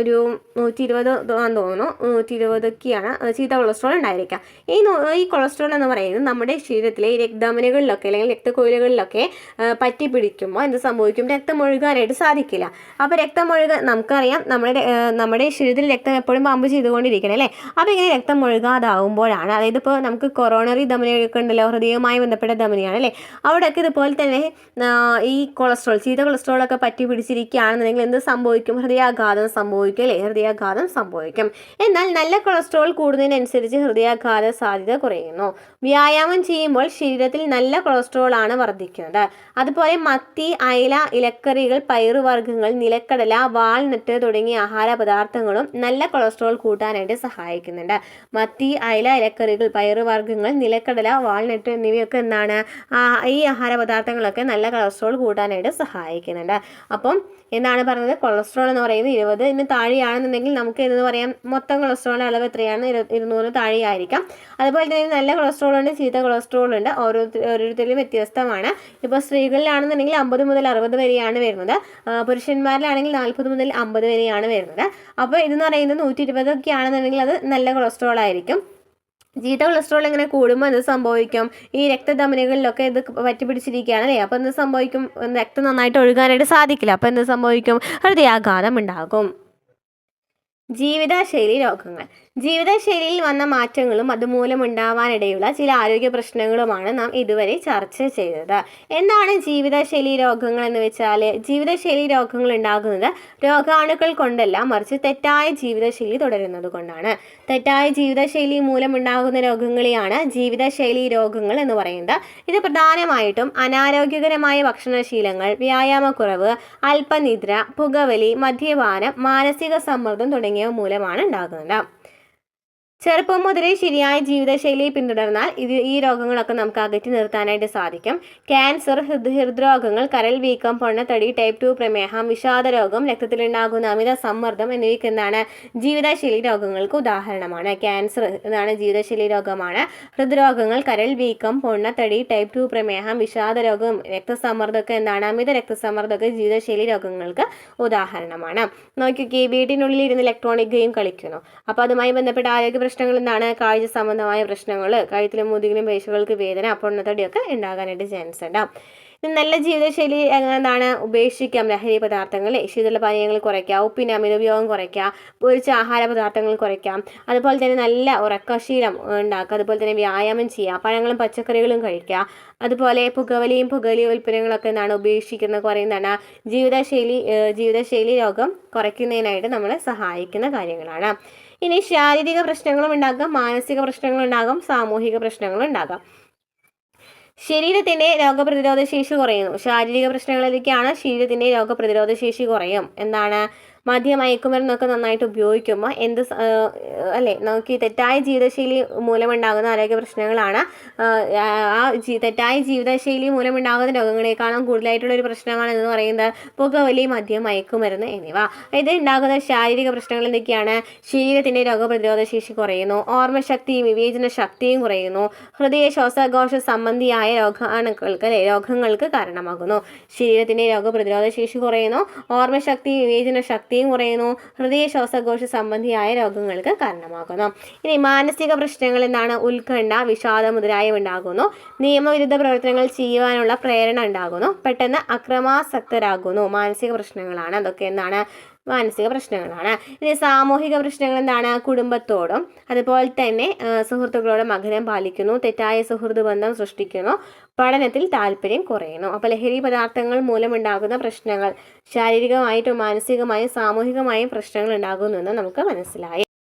ഒരു 120 തോന്നുന്നു, 120ഒക്കെയാണ് ചീത്ത കൊളസ്ട്രോൾ ഉണ്ടായിരിക്കുക. ഈ കൊളസ്ട്രോൾ എന്ന് പറയുന്നത് നമ്മുടെ ശരീരത്തിലെ രക്തധമനികളിലൊക്കെ അല്ലെങ്കിൽ രക്തക്കുഴലുകളിലൊക്കെ പറ്റി പിടിക്കുമ്പോൾ എന്ത് സംഭവിക്കും? രക്തം ഒഴുകാനായിട്ട് സാധിക്കില്ല. അപ്പോൾ നമുക്കറിയാം നമ്മുടെ ശരീരത്തിൽ രക്തം എപ്പോഴും പമ്പ് ചെയ്തുകൊണ്ടിരിക്കണം അല്ലേ. അപ്പോൾ ഇങ്ങനെ രക്തം ഒഴുകാതാവുമ്പോഴാണ്, അതായത് ഇപ്പോൾ നമുക്ക് കൊറോണറി ധമനിയൊക്കെ ഉണ്ടല്ലോ, ഹൃദയവുമായി ബന്ധപ്പെട്ട ധമനിയാണ് അല്ലേ. അവിടെയൊക്കെ ഇതുപോലെ തന്നെ ഈ ചീത്ത കൊളസ്ട്രോളൊക്കെ പറ്റി പിടിച്ചിരിക്കുകയാണെന്നുണ്ടെങ്കിൽ എന്ത് സംഭവിക്കും? ഹൃദയാഘാതം സംഭവിക്കും അല്ലേ. ഹൃദയാഘാതം സംഭവിക്കും. എന്നാൽ നല്ല കൊളസ്ട്രോൾ കൂടുന്നതിനനുസരിച്ച് ഹൃദയാഘാത സാധ്യത കുറയുന്നു. വ്യായാമം ചെയ്യുമ്പോൾ ശരീരത്തിൽ നല്ല കൊളസ്ട്രോൾ ആണ് വർദ്ധിക്കുന്നത്. അതുപോലെ മത്തി, അയല, ഇലക്കറികൾ, പയറുവർഗ്ഗങ്ങൾ, നിലക്കടല, വാൾനട്ട് തുടങ്ങിയ ആഹാര പദാർത്ഥങ്ങളും നല്ല കൊളസ്ട്രോൾ കൂട്ടാനായിട്ട് സഹായിക്കുന്നുണ്ട്. മത്തി, അയല, ഇലക്കറികൾ, പയറുവർഗ്ഗങ്ങൾ, നിലക്കടല, വാൾനട്ട് എന്നിവയൊക്കെ എന്താണ്? ഈ ആഹാര പദാർത്ഥങ്ങളൊക്കെ നല്ല കൊളസ്ട്രോൾ കൂട്ടാനായിട്ട് സഹായിക്കുന്നുണ്ട്. അപ്പം എന്താണ് പറഞ്ഞത്? കൊളസ്ട്രോൾ എന്ന് പറയുന്നത് 20 താഴെയാണെന്നുണ്ടെങ്കിൽ നമുക്ക് എന്ന് പറയാം മൊത്തം കൊളസ്ട്രോളിൻ്റെ അളവ് എത്രയാണ് 200 താഴെയായിരിക്കാം. അതുപോലെ തന്നെ നല്ല കൊളസ്ട്രോൾ ഉണ്ട്, ചീത്ത കൊളസ്ട്രോൾ ഉണ്ട്, ഓരോരുത്തരിലും വ്യത്യസ്തമാണ്. ഇപ്പോൾ സ്ത്രീകളിലാണെന്നുണ്ടെങ്കിൽ 50 മുതൽ 60 വരെയാണ് വരുന്നത്, പുരുഷന്മാരിലാണെങ്കിൽ 40 മുതൽ 50 വരെയാണ് വരുന്നത്. അപ്പോൾ ഇതെന്ന് പറയുന്നത് 120 ഒക്കെ ആണെന്നുണ്ടെങ്കിൽ അത് നല്ല കൊളസ്ട്രോൾ ആയിരിക്കും. ചീത്ത കൊളസ്ട്രോൾ ഇങ്ങനെ കൂടുമ്പോൾ എന്ത് സംഭവിക്കും? ഈ രക്തധമനികളിലൊക്കെ ഇത് പറ്റിപ്പിടിച്ചിരിക്കുകയാണ് അല്ലേ. അപ്പോൾ എന്ത് സംഭവിക്കും? രക്തം നന്നായിട്ട് ഒഴുകാനായിട്ട് സാധിക്കില്ല. അപ്പോൾ എന്ത് സംഭവിക്കും? ഹൃദയാഘാതം ഉണ്ടാകും. ജീവിതശൈലി രോഗങ്ങൾ. ജീവിതശൈലിയിൽ വന്ന മാറ്റങ്ങളും അതുമൂലം ഉണ്ടാവാനിടയുള്ള ചില ആരോഗ്യ പ്രശ്നങ്ങളുമാണ് നാം ഇതുവരെ ചർച്ച ചെയ്തത്. എന്താണ് ജീവിതശൈലി രോഗങ്ങൾ എന്ന് വെച്ചാൽ, ജീവിതശൈലി രോഗങ്ങൾ ഉണ്ടാകുന്നത് രോഗാണുക്കൾ കൊണ്ടല്ല, മറിച്ച് തെറ്റായ ജീവിതശൈലി തുടരുന്നത് കൊണ്ടാണ്. തെറ്റായ ജീവിതശൈലി മൂലമുണ്ടാകുന്ന രോഗങ്ങളെയാണ് ജീവിതശൈലി രോഗങ്ങൾ എന്ന് പറയുന്നത്. ഇത് പ്രധാനമായിട്ടും അനാരോഗ്യകരമായ ഭക്ഷണശീലങ്ങൾ, വ്യായാമക്കുറവ്, അല്പനിദ്ര, പുകവലി, മദ്യപാനം, മാനസിക സമ്മർദ്ദം തുടങ്ങിയവ മൂലമാണ് ഉണ്ടാകുന്നത്. ചെറുപ്പം മുതലേ ശരിയായ ജീവിതശൈലി പിന്തുടർന്നാൽ ഈ രോഗങ്ങളൊക്കെ നമുക്ക് അകറ്റി നിർത്താനായിട്ട് സാധിക്കും. ക്യാൻസർ, ഹൃദ്രോഗങ്ങൾ, കരൾ വീക്കം, പൊണ്ണത്തടി, ടൈപ്പ് 2 പ്രമേഹം, വിഷാദരോഗം, രക്തത്തിലുണ്ടാകുന്ന അമിത സമ്മർദ്ദം എന്നിവയ്ക്ക് എന്താണ് ജീവിതശൈലി രോഗങ്ങൾക്ക് ഉദാഹരണമാണ്. ക്യാൻസർ എന്നാണ് ജീവിതശൈലി രോഗമാണ്. ഹൃദ്രോഗങ്ങൾ, കരൾ വീക്കം, പൊണ്ണത്തടി, ടൈപ്പ് 2 പ്രമേഹം, വിഷാദരോഗം, രക്തസമ്മർദ്ദമൊക്കെ എന്താണ് അമിത രക്തസമ്മർദ്ദമൊക്കെ ജീവിതശൈലി രോഗങ്ങൾക്ക് ഉദാഹരണമാണ്. നോക്കിക്കേ, വീട്ടിനുള്ളിൽ ഇരുന്ന് ഇലക്ട്രോണിക് ഗെയിം കളിക്കുന്നു. അപ്പോൾ അതുമായി ബന്ധപ്പെട്ട ആരോഗ്യ പ്രശ്നങ്ങൾ എന്താണ്? കാഴ്ച സംബന്ധമായ പ്രശ്നങ്ങൾ, കഴുത്തിലും മുതുകിലും പേശികൾക്ക് വേദന, പൊണ്ണത്തടിയൊക്കെ ഉണ്ടാകാനായിട്ട് ചാൻസ് ഉണ്ട്. നല്ല ജീവിതശൈലി എന്താണ്? ഉപേക്ഷിക്കാം ലഹരി പദാർത്ഥങ്ങൾ, ശീതളപാനീയങ്ങൾ കുറയ്ക്കാം, ഉപ്പിൻ്റെ അമിത ഉപയോഗം കുറയ്ക്കാം, പൊരിച്ച ആഹാര പദാർത്ഥങ്ങൾ കുറയ്ക്കാം, അതുപോലെ തന്നെ നല്ല ഉറക്കശീലം ഉണ്ടാക്കുക, അതുപോലെ തന്നെ വ്യായാമം ചെയ്യുക, പഴങ്ങളും പച്ചക്കറികളും കഴിക്കുക, അതുപോലെ പുകവലി ഉൽപ്പന്നങ്ങളൊക്കെ എന്താണ് കുറയുന്നതാണ് ജീവിതശൈലി രോഗം കുറയ്ക്കുന്നതിനായിട്ട് നമ്മളെ സഹായിക്കുന്ന കാര്യങ്ങളാണ്. ഇനി ശാരീരിക പ്രശ്നങ്ങളും ഉണ്ടാകാം, മാനസിക പ്രശ്നങ്ങളും ഉണ്ടാകാം, സാമൂഹിക പ്രശ്നങ്ങളും ഉണ്ടാകാം. ശരീരത്തിൻ്റെ രോഗപ്രതിരോധ ശേഷി കുറയുന്നു. ശാരീരിക പ്രശ്നങ്ങളിലേക്കാണ് ശരീരത്തിൻ്റെ രോഗപ്രതിരോധ ശേഷി കുറയും. എന്താണ്? മദ്യമയക്കുമരുന്നൊക്കെ നന്നായിട്ട് ഉപയോഗിക്കുമ്പോൾ അല്ലേ, നമുക്ക് തെറ്റായ ജീവിതശൈലി മൂലമുണ്ടാകുന്ന ആരോഗ്യ പ്രശ്നങ്ങളാണ്. തെറ്റായ ജീവിതശൈലി മൂലമുണ്ടാകുന്ന രോഗങ്ങളെക്കാളും കൂടുതലായിട്ടുള്ളൊരു പ്രശ്നമാണ് എന്ന് പറയുന്നത് പുകവലി, മദ്യം, മയക്കുമരുന്ന് എന്നിവ. ഇത് ഉണ്ടാകുന്ന ശാരീരിക പ്രശ്നങ്ങൾ എന്തൊക്കെയാണ്? ശരീരത്തിൻ്റെ രോഗപ്രതിരോധ ശേഷി കുറയുന്നു, ഓർമ്മശക്തിയും വിവേചന ശക്തിയും കുറയുന്നു, ഹൃദയ ശ്വാസകോശ സംബന്ധിയായ രോഗങ്ങൾക്ക് കാരണമാകുന്നു. ശരീരത്തിൻ്റെ രോഗപ്രതിരോധ ശേഷി കുറയുന്നു, ഓർമ്മശക്തി, വിവേചന ശക്തിയും കുറയുന്നു, ഹൃദയ ശ്വാസകോശ സംബന്ധിയായ രോഗങ്ങൾക്ക് കാരണമാകുന്നു. ഇനി മാനസിക പ്രശ്നങ്ങൾ എന്താണ്? ഉത്കണ്ഠ, വിഷാദം മുതലായവ ഉണ്ടാകുന്നു, നിയമവിരുദ്ധ പ്രവർത്തനങ്ങൾ ചെയ്യുവാനുള്ള പ്രേരണ ഉണ്ടാകുന്നു, പെട്ടെന്ന് അക്രമാസക്തരാകുന്നു. മാനസിക പ്രശ്നങ്ങളാണ് അതൊക്കെ. എന്താണ്? മാനസിക പ്രശ്നങ്ങളാണ്. ഇനി സാമൂഹിക പ്രശ്നങ്ങൾ എന്താണ്? കുടുംബത്തോടും അതുപോലെ തന്നെ സുഹൃത്തുക്കളോടും അകലം പാലിക്കുന്നു, തെറ്റായ സുഹൃത്ത് ബന്ധം സൃഷ്ടിക്കുന്നു, പഠനത്തിൽ താല്പര്യം കുറയുന്നു. അപ്പോൾ ലഹരി പദാർത്ഥങ്ങൾ മൂലമുണ്ടാകുന്ന പ്രശ്നങ്ങൾ ശാരീരികമായിട്ടും മാനസികമായും സാമൂഹികമായും പ്രശ്നങ്ങൾ ഉണ്ടാകുന്നു എന്ന് നമുക്ക് മനസ്സിലായി.